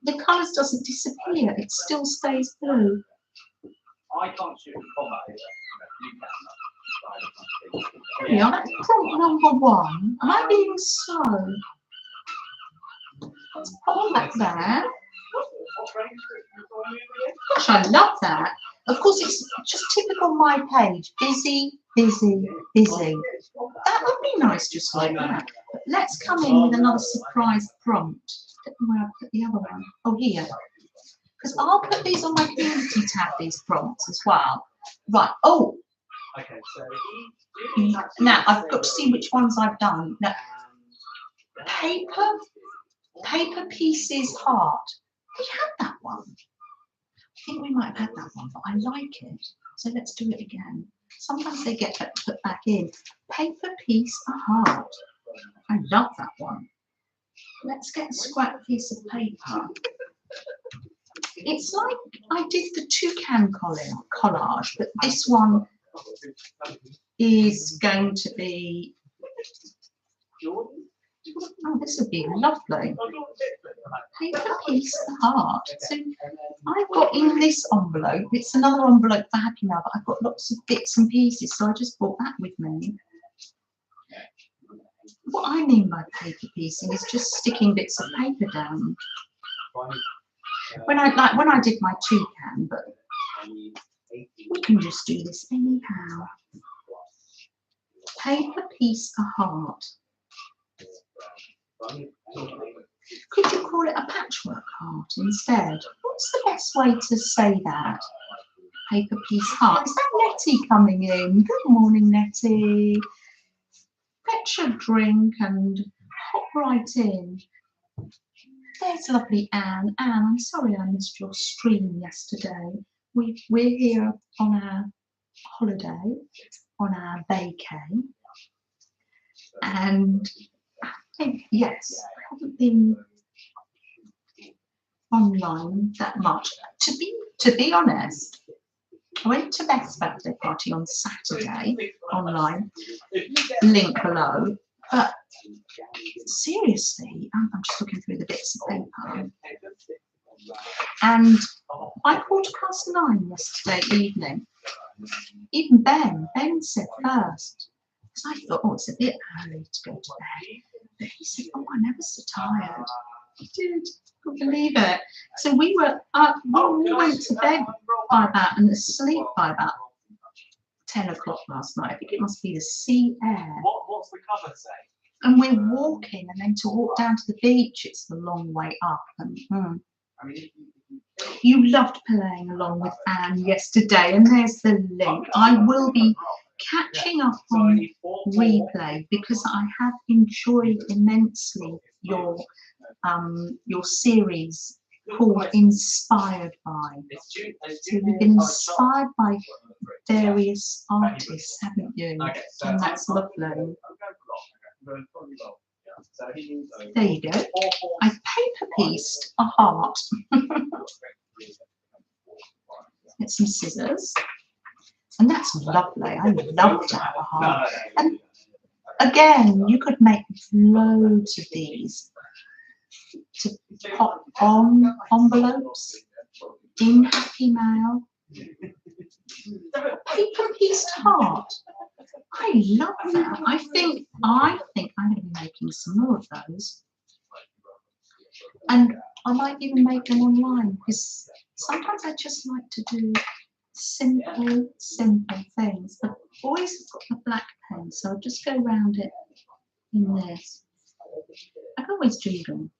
the colours doesn't disappear. It still stays blue. I can't shoot combat either. You There we are. That's prompt number 1. Am I being slow? Let's put all that there. Gosh, I love that. Of course, it's just typical my page. Busy, busy, busy. That would be nice just like that. But let's come in with another surprise prompt. Where I put the other one? Oh, here. Because I'll put these on my community tab, these prompts as well. Right. Oh, Okay, so now I've got to see which ones I've done. Now, paper pieces heart. We had that one. I think we might have had that one, but I like it. So let's do it again. Sometimes they get put back in. Paper piece a heart. I love that one. Let's get a scrap piece of paper. It's like I did the toucan collage, but this one is going to be, oh, this would be lovely. Paper piece of heart. So I've got in this envelope, it's another envelope for Happy Mail, but I've got lots of bits and pieces, so I just brought that with me. What I mean by paper piecing is just sticking bits of paper down. When I did my toucan, but we can just do this anyhow. Paper piece a heart. Could you call it a patchwork heart instead? What's the best way to say that? Paper piece heart. Is that Nettie coming in? Good morning, Nettie. Get your drink and hop right in. There's lovely Anne. Anne, I'm sorry I missed your stream yesterday. We're here on our holiday, on our vacay. And I think, yes, I haven't been online that much. To be honest, I went to Beth's birthday party on Saturday online, link below, but seriously, I'm just looking through the bits of paper. And by 9:15 yesterday evening, even Ben said first, because I thought, oh, it's a bit early to go to bed. But he said, oh, I'm never so tired. He did, couldn't believe it. So we were up, we went to bed by about and asleep by about 10 o'clock last night. I think it must be the sea air. What's the cover say? And we're walking, and then to walk down to the beach, it's the long way up. And you loved playing along with Anne yesterday, and there's the link. I will be catching up on replay because I have enjoyed immensely your series called Inspired By. So you've been inspired by various artists, haven't you? And that's lovely. There you go. I paper pieced a heart. Get some scissors. And that's lovely. I love to have a heart. And again, you could make loads of these to pop on envelopes, in Happy Mail. Paper pieced heart. I love that. I think I'm going to be making some more of those. And I might even make them online because sometimes I just like to do simple things. But boys have got the black pen, so I'll just go around it in this. I can always doodle.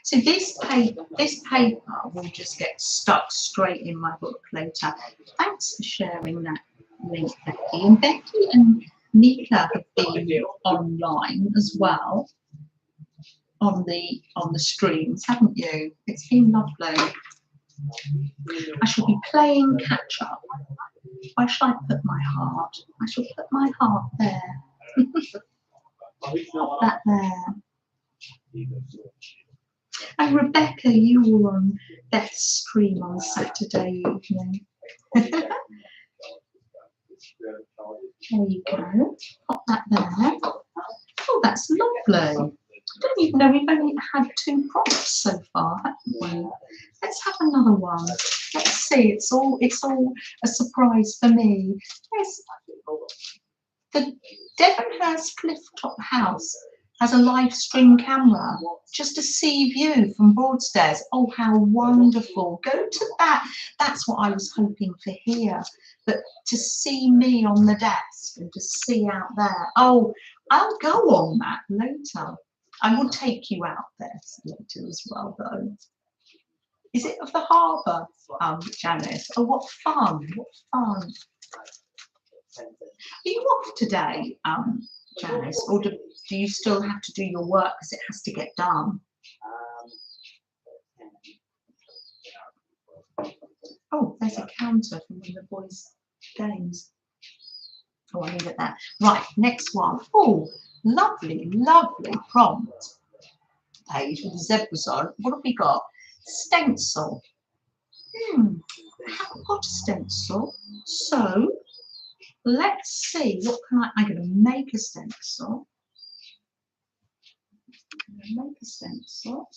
So this paper will just get stuck straight in my book later. Thanks for sharing that link, Becky. And Becky and Nika have been online as well on the streams, haven't you? It's been lovely. I shall be playing catch up. Where shall I put my heart? I shall put my heart there. Put that there. And Rebecca, you were on Beth's stream on Saturday evening. There you go. Pop that there. Oh, that's lovely. I don't even know we've only had 2 prompts so far, haven't we? Let's have another one. Let's see. It's all a surprise for me. Yes, the Devonhurst Clifftop House has a live stream camera, just a sea view from Broadstairs. Oh, how wonderful. Go to that. That's what I was hoping to hear. But to see me on the desk and to see out there. Oh, I'll go on that later. I will take you out there later as well, though. Is it of the harbour, Janice? Oh, what fun. What fun. Are you off today, Janice, or do you still have to do your work because it has to get done? Oh, there's a counter from one of the boys' games. Oh, I'll leave it there. Right, next one. Oh, lovely, lovely prompt page with the zebras on. What have we got? Stencil. I haven't got a stencil, so let's see. What can I'm going to make a stencil. I'm going to make a stencil.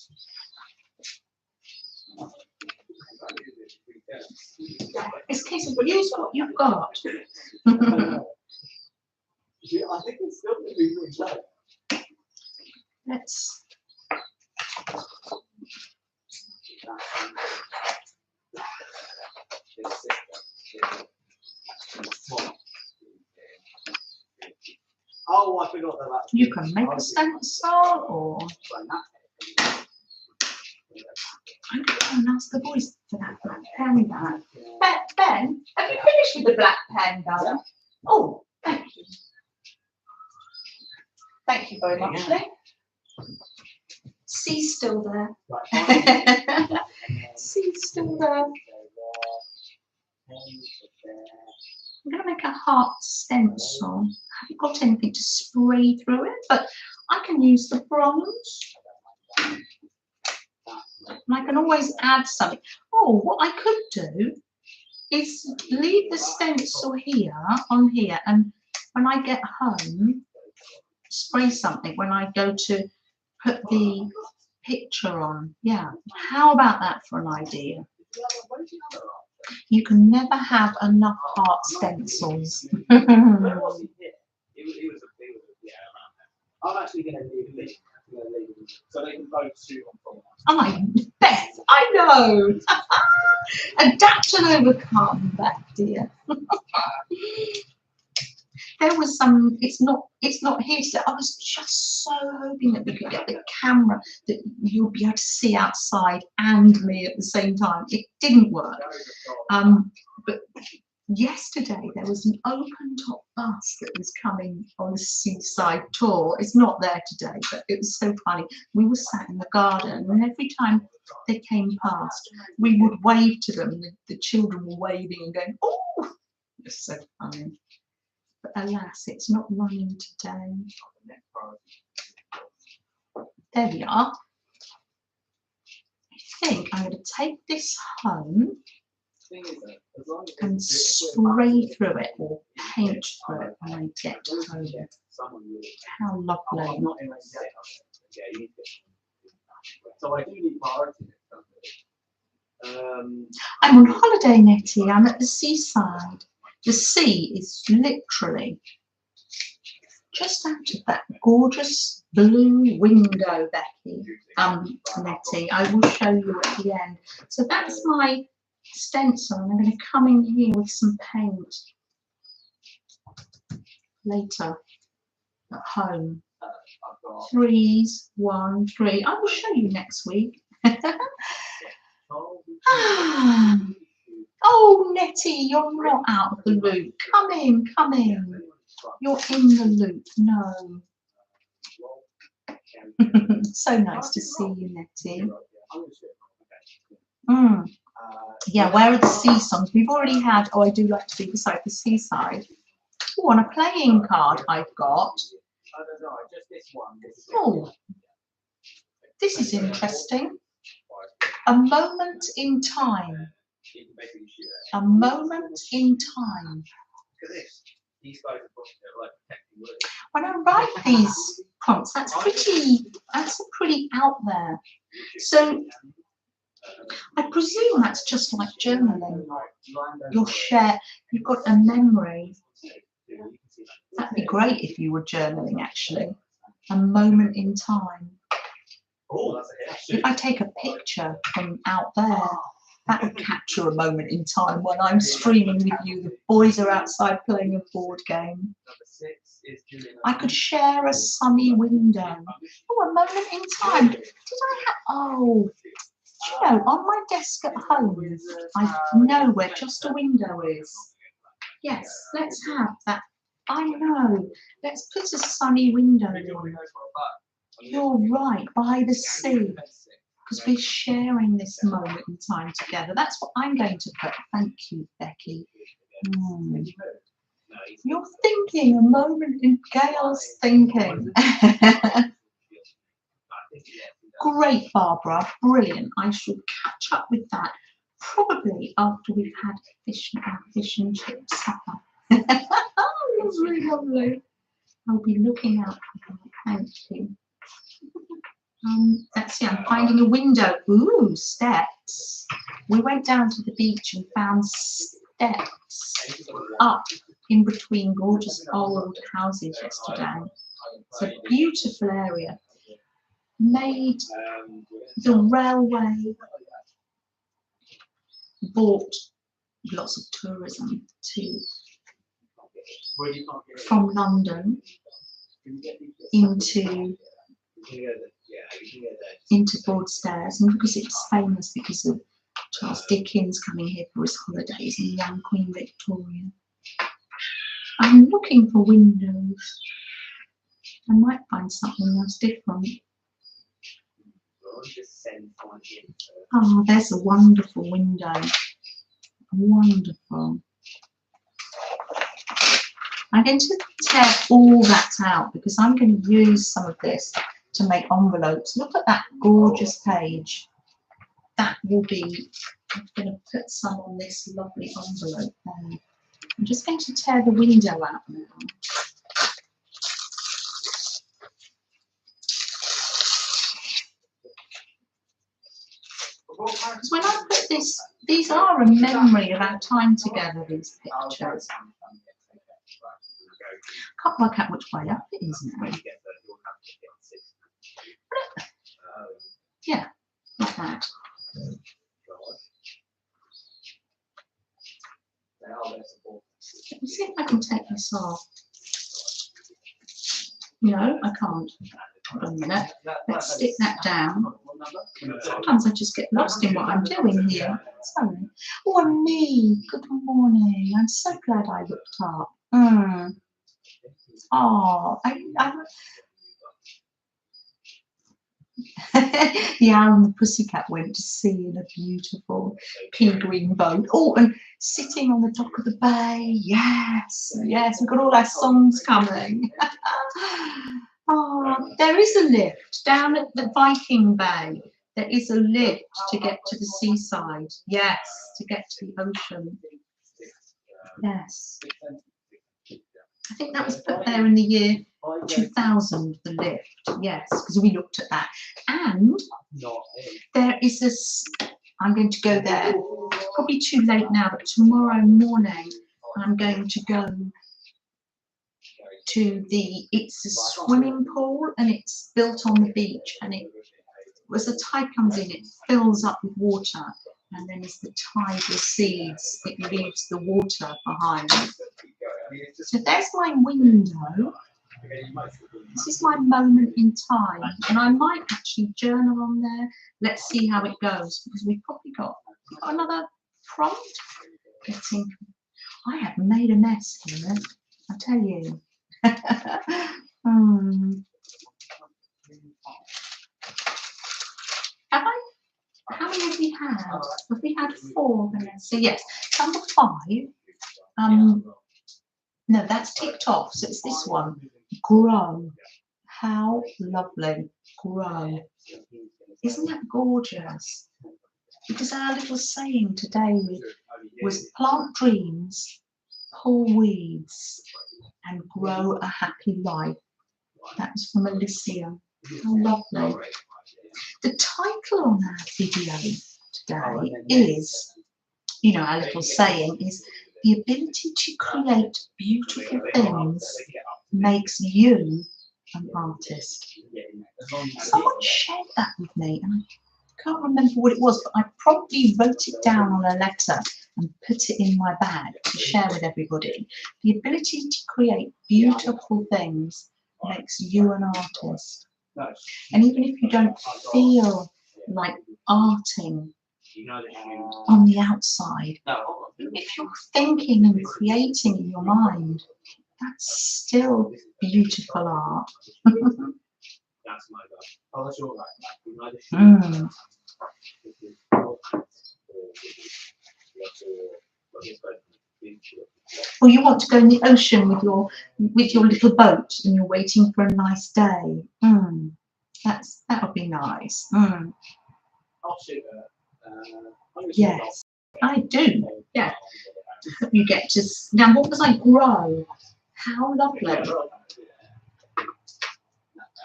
It's a case of use what you've got. I think it's still going to be really close. Let's. Oh, I forgot that. You can make a stencil, or I'm going to go and ask the boys for that black pen back. Ben, have you finished with the black pen, darling? Oh, thank you. Thank you very much, Lee. C's still there. C's still there. I'm going to make a heart stencil. I haven't got anything to spray through it, but I can use the bronze. And I can always add something. Oh, what I could do is leave the stencil here, on here, and when I get home, spray something when I go to put the picture on. Yeah, how about that for an idea? You can never have enough heart stencils. I'm actually going to leave it. So they can both shoot on from Beth, I know. Adapt and overcome, Beth, dear. There was some. It's not here today. I was just so hoping that we could get the camera that you'll be able to see outside and me at the same time. It didn't work. But yesterday there was an open top bus that was coming on the seaside tour. It's not there today, but it was so funny. We were sat in the garden, and every time they came past, we would wave to them. The children were waving and going, "Oh!" It's so funny. But alas, it's not running today. There we are. I think I'm going to take this home and spray through it or paint through it when I get home. How lovely. So I do need priority. I'm on holiday, Nettie. I'm at the seaside. The sea is literally just out of that gorgeous blue window, Becky, Nettie. I will show you at the end. So that's my stencil, and I'm going to come in here with some paint later at home. 3s, 1, 3. I will show you next week. Oh, Nettie, you're not out of the loop. Come in, come in. You're in the loop. No. So nice to see you, Nettie. Yeah, where are the sea songs? We've already had, oh, I do like to be beside the seaside. Oh, on a playing card I've got. Oh, this is interesting. A moment in time. A moment in time. These guys are like protecting wood. When I write these prompts, that's pretty out there. So I presume that's just like journaling. You've got a memory. That'd be great if you were journaling, actually. A moment in time. If I take a picture from out there, that would capture a moment in time when I'm streaming with you. The boys are outside playing a board game. I could share a sunny window. Oh, a moment in time. Did I have? Oh, do you know, on my desk at home, I know where just a window is. Yes, let's have that. I know. Let's put a sunny window in. You're right, by the sea. Because we're sharing this moment in time together. That's what I'm going to put. Thank you, Becky. You're thinking, a moment in Gail's thinking. Great, Barbara. Brilliant. I should catch up with that probably after we've had fish and chip supper. That's really lovely. I'll be looking out for that. Thank you. Let's see, I'm finding a window. Ooh, steps. We went down to the beach and found steps up in between gorgeous old houses yesterday. It's a beautiful area. Made the railway, bought lots of tourism from London into Broadstairs, and because it's famous because of Charles Dickens coming here for his holidays and young Queen Victoria. I'm looking for windows. I might find something else different. Oh, there's a wonderful window. Wonderful. I'm going to tear all that out because I'm going to use some of this to make envelopes. Look at that gorgeous page. That will be, I'm going to put some on this lovely envelope there. I'm just going to tear the window out now. Because when I put this, these are a memory of our time together, these pictures. Can't work out which way up it is now. Yeah, like that. Let me see if I can take this off. No, I can't. Hold on a minute. Let's stick that down. Sometimes I just get lost in what I'm doing here. Sorry. Oh, me. Good morning. I'm so glad I looked up. Oh, the owl and the pussycat went to sea in a beautiful pea green boat. Oh, and sitting on the dock of the bay. Yes, yes, we've got all our songs coming. Oh, there is a lift down at the Viking Bay. There is a lift to get to the seaside. Yes, to get to the ocean. Yes. I think that was put there in the year 2000, the lift. Yes, because we looked at that. And there is a, I'm going to go there, probably too late now, but tomorrow morning I'm going to go to the, it's a swimming pool and it's built on the beach, and it, as the tide comes in, it fills up with water, and then as the tide recedes, it leaves the water behind. So there's my window. This is my moment in time, and I might actually journal on there. Let's see how it goes, because we've probably got another prompt. I have made a mess here, I tell you. Have I? How many have we had? Have we had 4? So yes, number 5. No, that's ticked off. So it's this one. Grow. How lovely. Grow. Isn't that gorgeous? Because our little saying today was plant dreams, pull weeds, and grow a happy life. That was from Alicia. How lovely. The title on our video today is, you know, our little saying is, the ability to create beautiful things makes you an artist. Someone shared that with me, and I can't remember what it was, but I probably wrote it down on a letter and put it in my bag to share with everybody. The ability to create beautiful things makes you an artist. And even if you don't feel like arting on the outside, if you're thinking and creating in your mind, that's still beautiful art. Or you want to go in the ocean with your little boat and you're waiting for a nice day. That would be nice. Yes, I do. Yeah. You get to now. What was I grow? How lovely.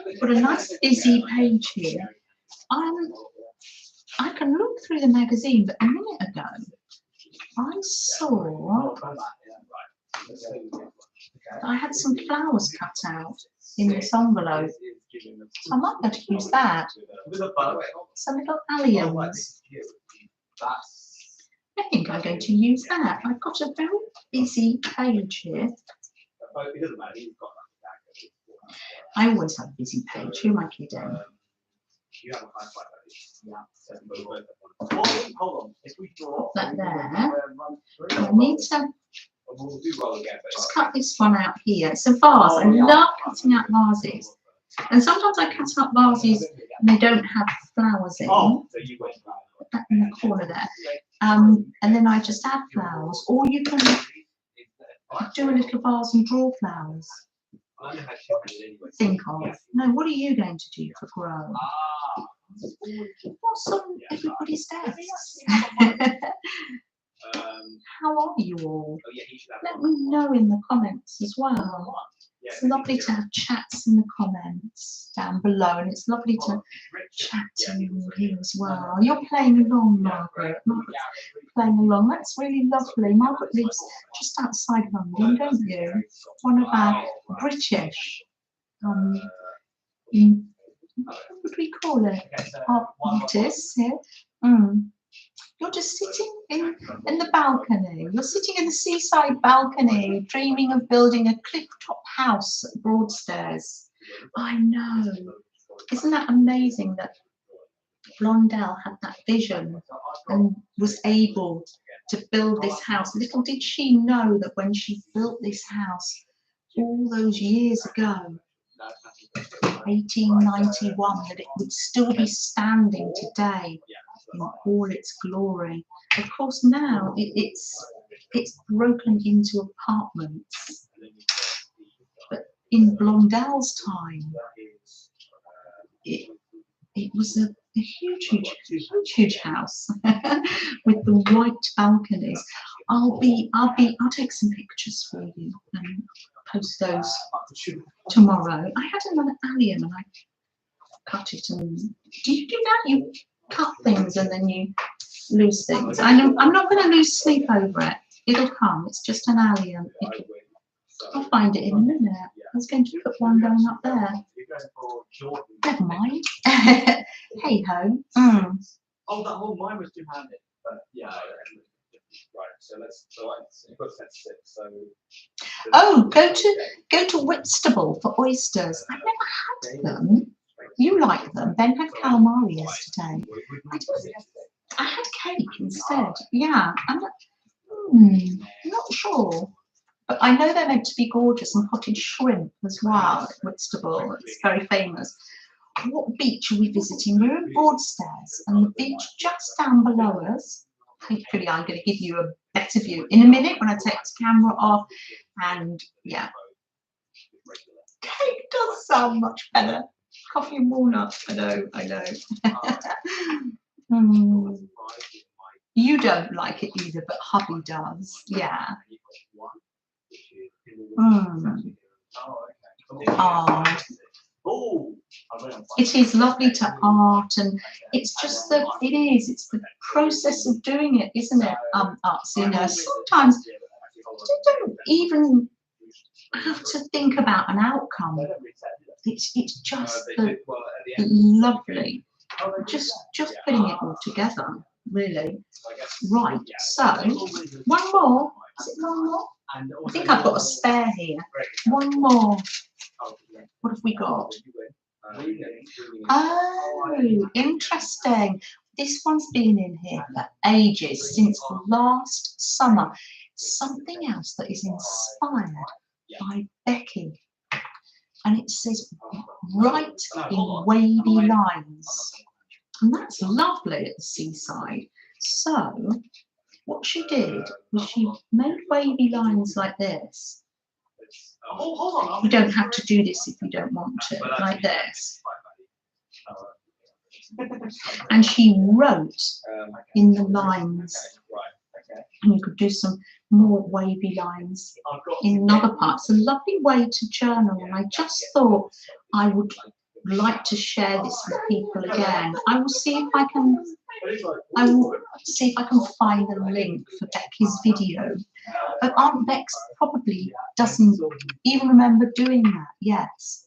We've got a nice busy page here. I can look through the magazine, but a minute ago I saw I had some flowers cut out in this envelope, so I might be able to use that. Some little alliums. I think I'm going to use that. I've got a very busy page here. I always have a busy page. Who am I kidding? Put that there. I need to just cut this one out here. It's a vase. I love cutting out vases. And sometimes I cut out vases and they don't have flowers in. Put that in the corner there. And then I just add flowers. Or you can do a little vase and draw flowers. Think of. No, what are you going to do for grow? What's on everybody's desks? How are you all? Let me know in the comments as well. It's lovely to have chats in the comments down below, and it's lovely to chat to you here as well. You're playing along, Margaret. Margaret's playing along. That's really lovely. Margaret lives just outside London, don't you? One of our British, what would we call it? Artists here. You're just sitting in the balcony. You're sitting in the seaside balcony, dreaming of building a cliff-top house at Broadstairs. I know. Isn't that amazing that Blondell had that vision and was able to build this house? Little did she know that when she built this house all those years ago, 1891, that it would still be standing today in all its glory. Of course, now it's broken into apartments, but in Blondell's time, it was a huge house with the white balconies. I'll take some pictures for you and post those tomorrow. I had another allium and I cut it. And do you do that? You cut things and then you lose things. I'm not going to lose sleep over it. It'll come. It's just an allium. I'll find it in a minute. I was going to put one going up there. Never mind. Hey ho. Oh, that whole mine was two-handed. But yeah. Right. So let's put that 6. So. Oh, go to Whitstable for oysters. I've never had them. You like them? Ben had calamari yesterday. I had cake instead. Yeah, I'm not sure. But I know they're meant to be gorgeous, and potted shrimp as well at Whitstable. It's very famous. What beach are we visiting? We're in Broadstairs, and the beach just down below us. Hopefully I'm going to give you a better view in a minute when I take this camera off. And yeah, cake does sound much better. Coffee and walnut, I know. You don't like it either, but hubby does. Yeah. Oh, it is lovely to art, and it's just that it's the process of doing it, isn't it? Artsy nurse. Sometimes you don't even have to think about an outcome. It's just the lovely, just putting it all together, really. Right, so one more. Is it one more? I think I've got a spare here. One more. What have we got? Oh, interesting. This one's been in here for ages, since last summer. Something else that is inspired by Becky. And it says, write in wavy lines. And that's lovely at the seaside. So, what she did was she made wavy lines like this. You don't have to do this if you don't want to, like this. And she wrote in the lines. And you could do some more wavy lines in another part. It's a lovely way to journal, and I just thought I would like to share this with people again. I will see if I can find a link for Becky's video. But Aunt Bex probably doesn't even remember doing that. Yes.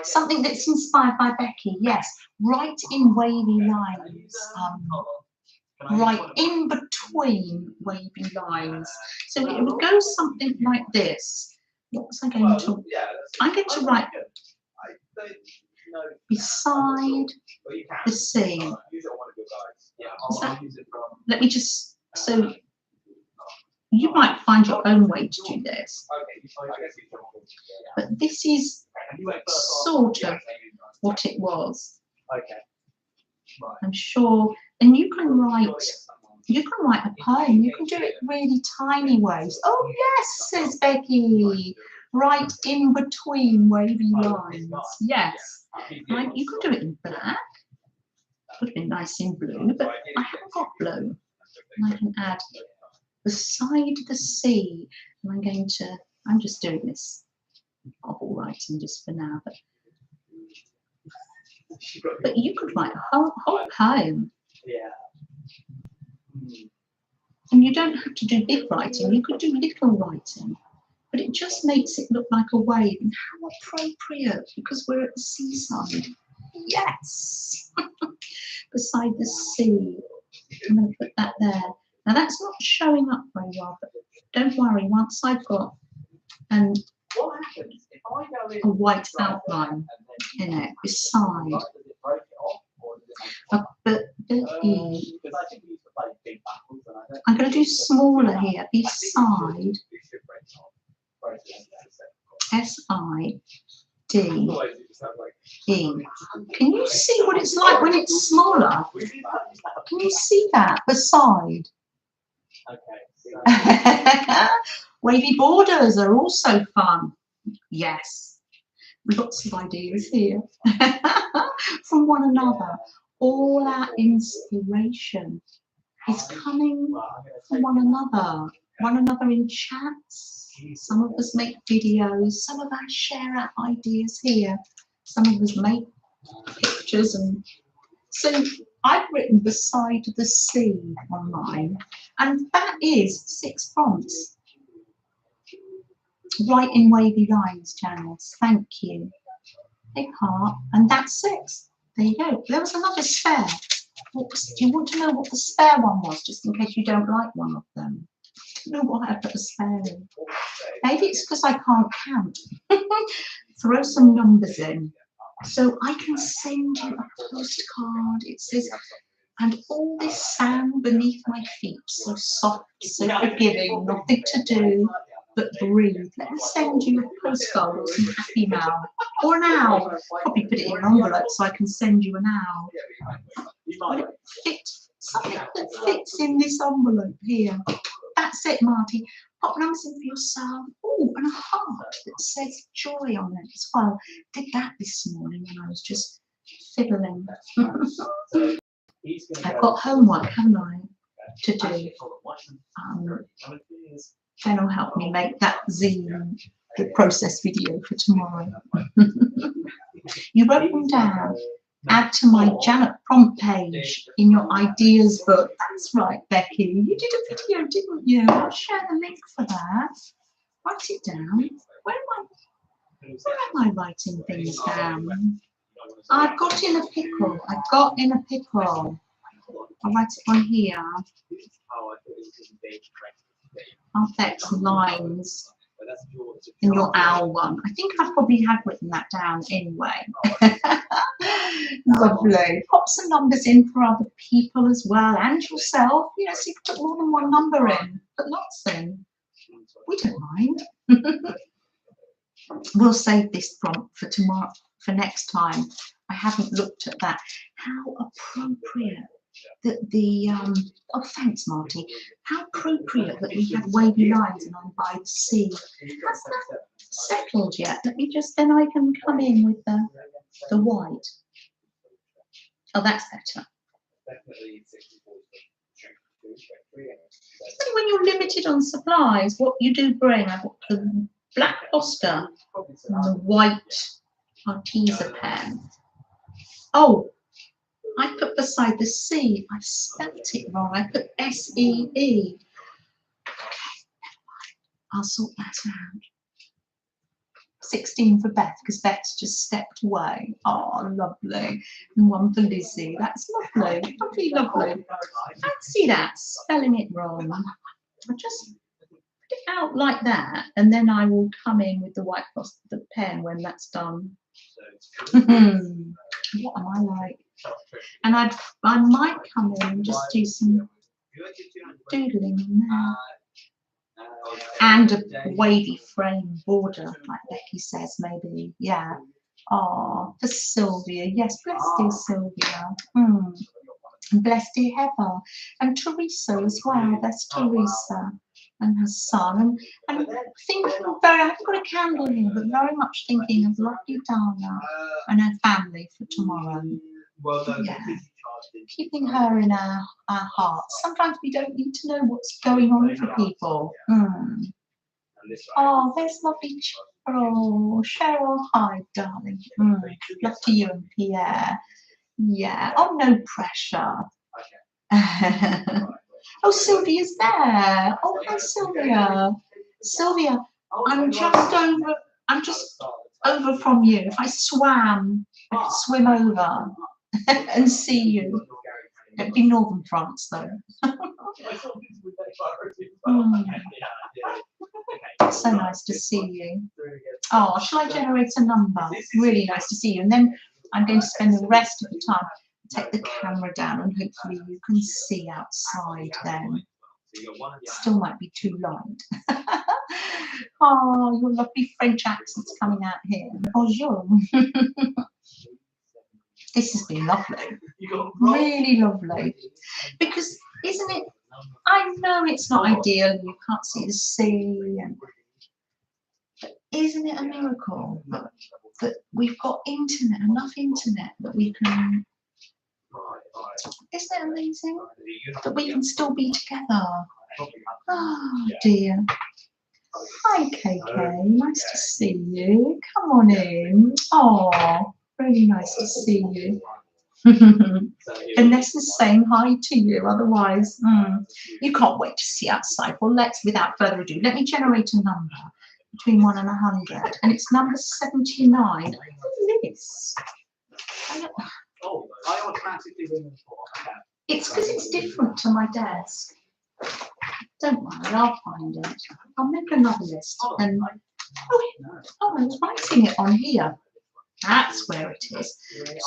Something that's inspired by Becky. Yes. Write in wavy lines. Right in between wavy lines. So it would go something like this. What was I going to? I'm going to write beside the sea. Let me just, so you might find your own way to do this. But this is sort of what it was. I'm sure. And you can write a poem. You can do it really tiny ways. Oh yes, says Becky. Right in between wavy lines. Yes. Right, you could do it in black. Would have been nice in blue, but I haven't got blue. And I can add beside the sea. And I'm just doing this bubble writing just for now, but you could write a whole poem. And you don't have to do big writing, you could do little writing, but it just makes it look like a wave. And how appropriate, because we're at the seaside. Yes. Beside the sea. I'm going to put that there. Now that's not showing up very well, but don't worry, once I've got a white outline in it beside. I'm going to do smaller here, beside S-I-D-E. Can you see what it's like when it's smaller? Can you see that? Beside. Wavy borders are also fun. Yes. Lots of ideas here from one another. All our inspiration is coming from one another in chats. Some of us make videos, some of us share our ideas here, some of us make pictures. And so I've written beside the sea on mine, and that is 6 prompts. Write in wavy lines, Janice. Thank you. Big heart. And that's 6. There you go. There was another spare. Do you want to know what the spare one was, just in case you don't like one of them? I don't know why I put a spare in. Maybe it's because I can't count. Throw some numbers in. So I can send you a postcard. It says, and all this sand beneath my feet, so soft, so forgiving, nothing to do but breathe. Let me send you a postcard or some happy mail. Or an owl. Probably put it in an envelope so I can send you an owl. Will it fit? Something that fits in this envelope here. That's it, Marty. Pop numbers in for yourself. Oh, and a heart that says joy on it as well. Did that this morning when I was just fiddling. I've got homework, haven't I, to do. Jen will help me make that zine, the process video for tomorrow. You wrote them down. Add to my Janet prompt page in your ideas book. That's right, Becky. You did a video, didn't you? I'll share the link for that. Write it down. Where am I writing things down? I've got in a pickle. I've got in a pickle. I'll write it on here. Beck's lines in your owl one. I think I probably have written that down anyway. Lovely. Pop some numbers in for other people as well and yourself. You know, so you can put more than one number in. Put lots in. We don't mind. We'll save this prompt for tomorrow, for next time. I haven't looked at that. How appropriate that the oh, thanks, Marty. How appropriate that we have wavy lines and I'm by the sea. Has that settled yet? Let me just, then I can come in with the white. Oh, that's better. So when you're limited on supplies, what you do bring, I've got the black poster and the white Artesa pen. Oh, I put beside the C. I spelt it wrong. I put S-E-E. Okay, I'll sort that out. 16 for Beth, because Beth's just stepped away. Oh, lovely. And one for Lizzie. That's lovely. Lovely, lovely. Fancy that, spelling it wrong. I'll just put it out like that, and then I will come in with the white poster, the pen, when that's done. What am I like? And I might come in and just do some doodling on there. And a wavy frame border, like Becky says, maybe. Yeah. Oh, for Sylvia. Yes, bless dear Sylvia. And bless dear Heather. And Teresa as well. That's Teresa and her son. And thinking very, I haven't got a candle here, but very much thinking of lovely Dana and her family for tomorrow. Yeah. Keeping her in our hearts. Sometimes we don't need to know what's going on for people. Oh, there's lovely Cheryl. Cheryl, hi, darling. Love to you and Pierre. Yeah. Oh, no pressure. Oh, Sylvia's there. Oh, hi, Sylvia. Sylvia, I'm just over from you. If I swam, I could swim over and see you. It'd be northern France, though. So nice to see you. Oh, shall I generate a number? Really nice to see you. And then I'm going to spend the rest of the time, take the camera down, and hopefully you can see outside then. Still might be too light. Oh, your lovely French accent's coming out here. Bonjour. This has been lovely, really lovely, because isn't it, I know it's not ideal, you can't see the sea, but isn't it a miracle that we've got internet, enough internet that we can, isn't it amazing that we can still be together? Oh dear. Hi KK, nice to see you, come on in. Oh, really nice to see you. Vanessa's saying hi to you, otherwise you can't wait to see outside. Well, let's, without further ado, let me generate a number between 1 and 100, and it's number 79. This. It's because it's different to my desk. Don't worry, I'll find it. I'll make another list. And oh, I was writing it on here. That's where it is.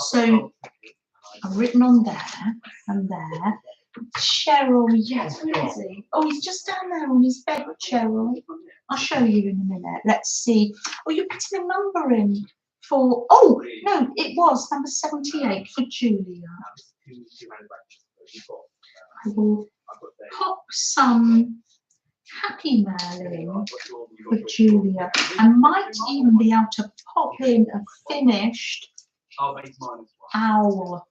So I've written on there and there. Cheryl, yes, where is he? Oh, he's just down there on his bed, Cheryl. I'll show you in a minute. Let's see. Oh, you're putting a number in for, oh, no, it was number 78 for Julia. I will pop some happy mail in for Julia. I might even be able to pop in a finished owl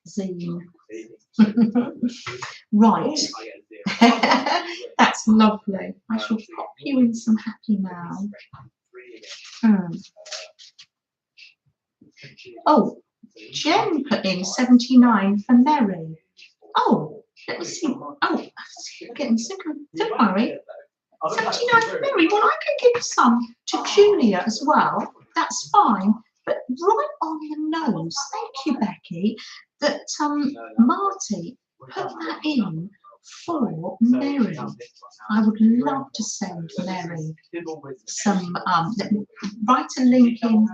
zine. Right, That's lovely. I shall pop you in some happy mail. Oh, Jen put in 79 for Mary. Oh, let me see. Oh, I'm getting sick of. Don't worry. 79 for Mary. Well, I can give some to Julia as well. That's fine. But right on the nose, thank you, Becky, that Marty put that in for Mary. I would love to send Mary some, write a link in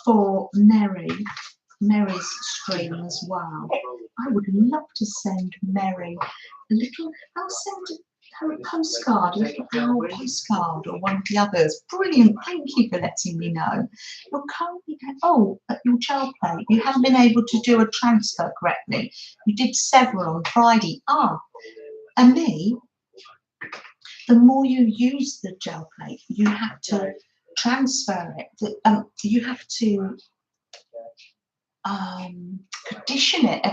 for Mary's stream as well. I would love to send Mary a little, I'll send her a postcard, a little owl postcard or one of the others. Brilliant, thank you for letting me know. You're currently, at your gel plate, you haven't been able to do a transfer correctly. You did several on Friday. And me, the more you use the gel plate, you have to transfer it. You have to condition it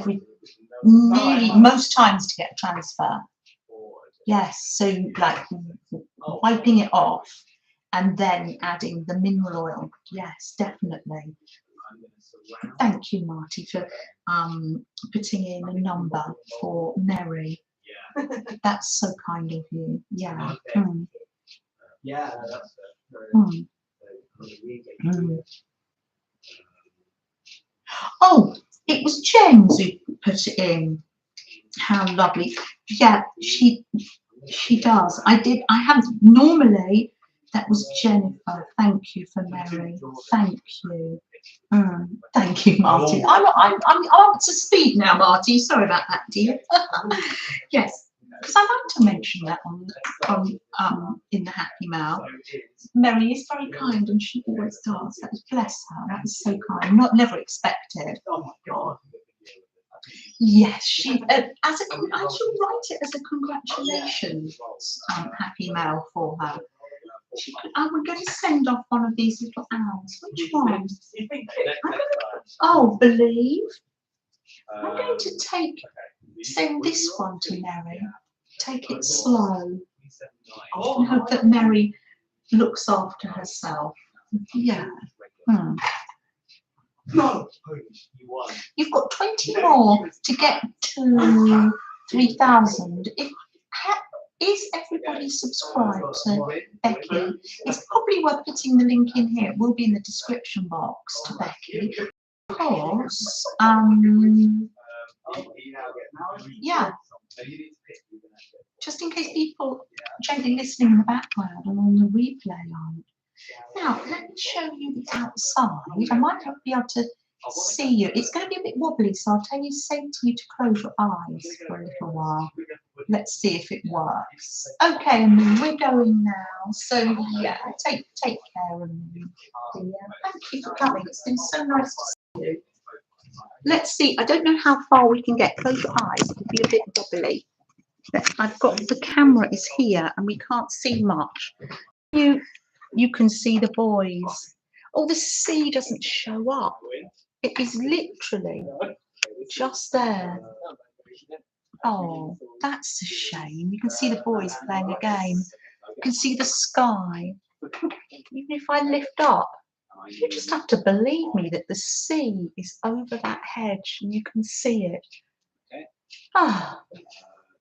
nearly most times to get a transfer. Yes, so like wiping it off and then adding the mineral oil. Yes, definitely. Thank you, Marty, for putting in a number for Mary. That's so kind of you. Yeah. Yeah. Oh, it was Jen who put it in. How lovely. Yeah, she does. I haven't normally. That was Jennifer. Thank you for Mary. Thank you. Thank you, Marty. I'm up to speed now, Marty. Sorry about that, dear. Yes, because I like to mention that on in the happy mail. Mary is very kind, and she always does. That was, bless her. That was so kind. Never expected. Oh my God. Yes, she I shall write it as a congratulations happy mail for her. We're going to send off one of these little owls. Which one? Believe. I'm going to send this one to Mary. Take it slow. And hope that Mary looks after herself. Yeah. You've got 20 more to get to 3,000. Is everybody subscribed to Becky? It's probably worth putting the link in here. It will be in the description box to Becky. Because, yeah, just in case people gently listening in the background and on the replay aren't. Now, let me show you the outside. I might not be able to see you. It's going to be a bit wobbly, so I'll say to you to close your eyes for a little while. Let's see if it works. Okay, and then we're going now. So yeah, take care of me. Thank you for coming. It's been so nice to see you. Let's see. I don't know how far we can get. Close your eyes. It'll be a bit wobbly. I've got the camera is here, and we can't see much. You can see the boys. Oh, the sea doesn't show up. It is literally just there. Oh, that's a shame. You can see the boys playing a game. You can see the sky. Even if I lift up, you just have to believe me that the sea is over that hedge and you can see it. Ah,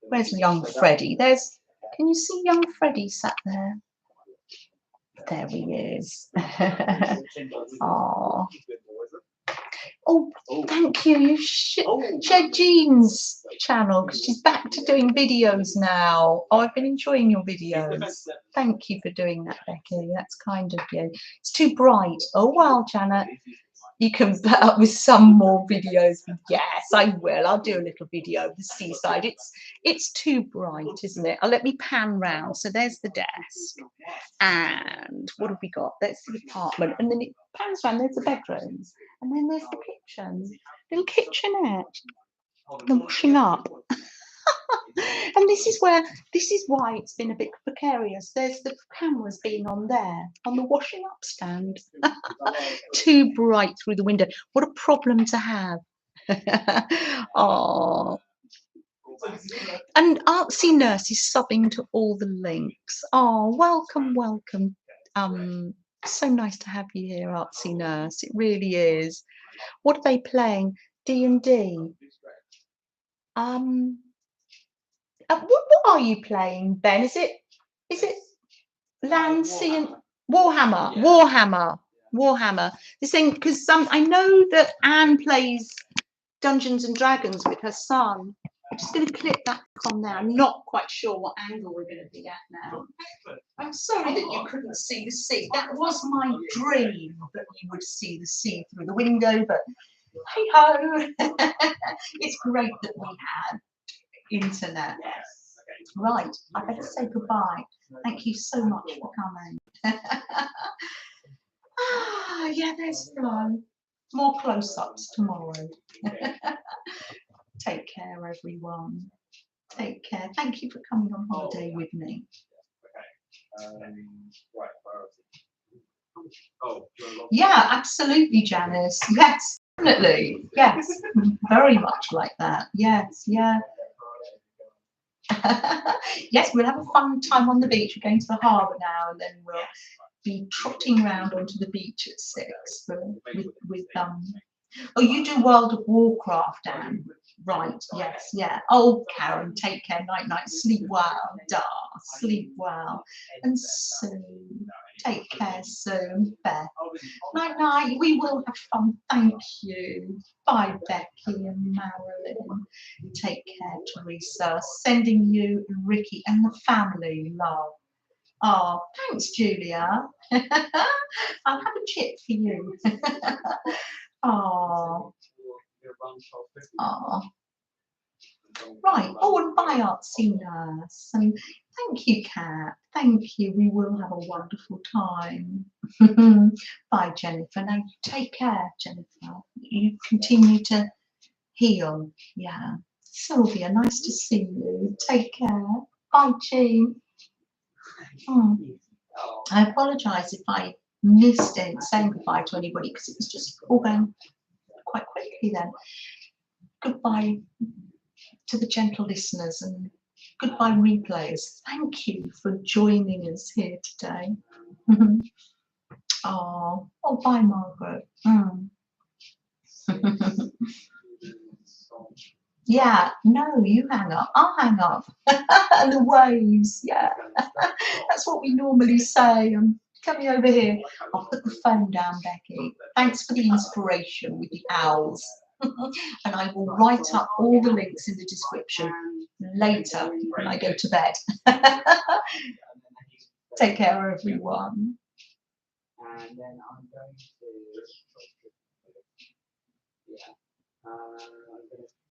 where's young Freddie? Can you see young Freddie sat there? There he is. Oh, thank you. You shared Jean's channel because she's back to doing videos now. Oh, I've been enjoying your videos. Thank you for doing that, Becky. That's kind of you. It's too bright. Oh, well, Janet, you can put up with some more videos. Yes, I will. I'll do a little video of the seaside. It's too bright, isn't it? Let me pan round. So there's the desk. And what have we got? There's the apartment. And then it pans round. There's the bedrooms. And then there's the kitchen. Little kitchenette. The washing up. And this is why it's been a bit precarious. There's the cameras being on there, on the washing up stand. Too bright through the window. What a problem to have. Oh, And Artsy Nurse is subbing to all the links. Oh, welcome, welcome. So nice to have you here, Artsy Nurse. It really is. What are they playing? D&D. What are you playing, Ben? Is it Land, Sea and Warhammer? Yeah. Warhammer. This thing, because I know that Anne plays Dungeons and Dragons with her son. I'm just going to clip that on there. I'm not quite sure what angle we're going to be at now. I'm sorry that you couldn't see the sea. That was my dream, that you would see the sea through the window, but hey ho. It's great that we had internet. Right, I better say goodbye. Thank you so much for coming. Yeah, there's Flo. More close-ups tomorrow. Take care, everyone. Take care. Thank you for coming on holiday with me. Yeah, absolutely, Janice. Yes, definitely. Yes, very much like that. Yes, yeah. Yes, we'll have a fun time on the beach. We're going to the harbour now, and then we'll be trotting around onto the beach at 6 with Oh, you do World of Warcraft, Anne. Right, yes, yeah. Oh, Karen, take care, night, night. Sleep well, sleep well. And soon, take care soon, Beth. Night, night. We will have fun. Thank you. Bye, Becky and Marilyn. Take care, Teresa. Sending you and Ricky and the family love. Oh, thanks, Julia. I'll have a chip for you. Oh. Oh. Right. Oh, and bye, Artsy Nurse. And thank you, Kat. Thank you. We will have a wonderful time. Bye, Jennifer. Now, take care, Jennifer. You continue to heal. Yeah. Sylvia, nice to see you. Take care. Bye, Jean. I apologise if I missed it saying goodbye to anybody, because it was just all going quite quickly then. Goodbye to the gentle listeners and goodbye replays. Thank you for joining us here today. Oh, bye, Margaret. Yeah, no, you hang up. I'll hang up. The waves, yeah. That's what we normally say. Coming over here. I'll put the phone down, Becky. Thanks for the inspiration with the owls. And I will write up all the links in the description later when I go to bed. Take care, everyone. And then I'm going to, I'm going to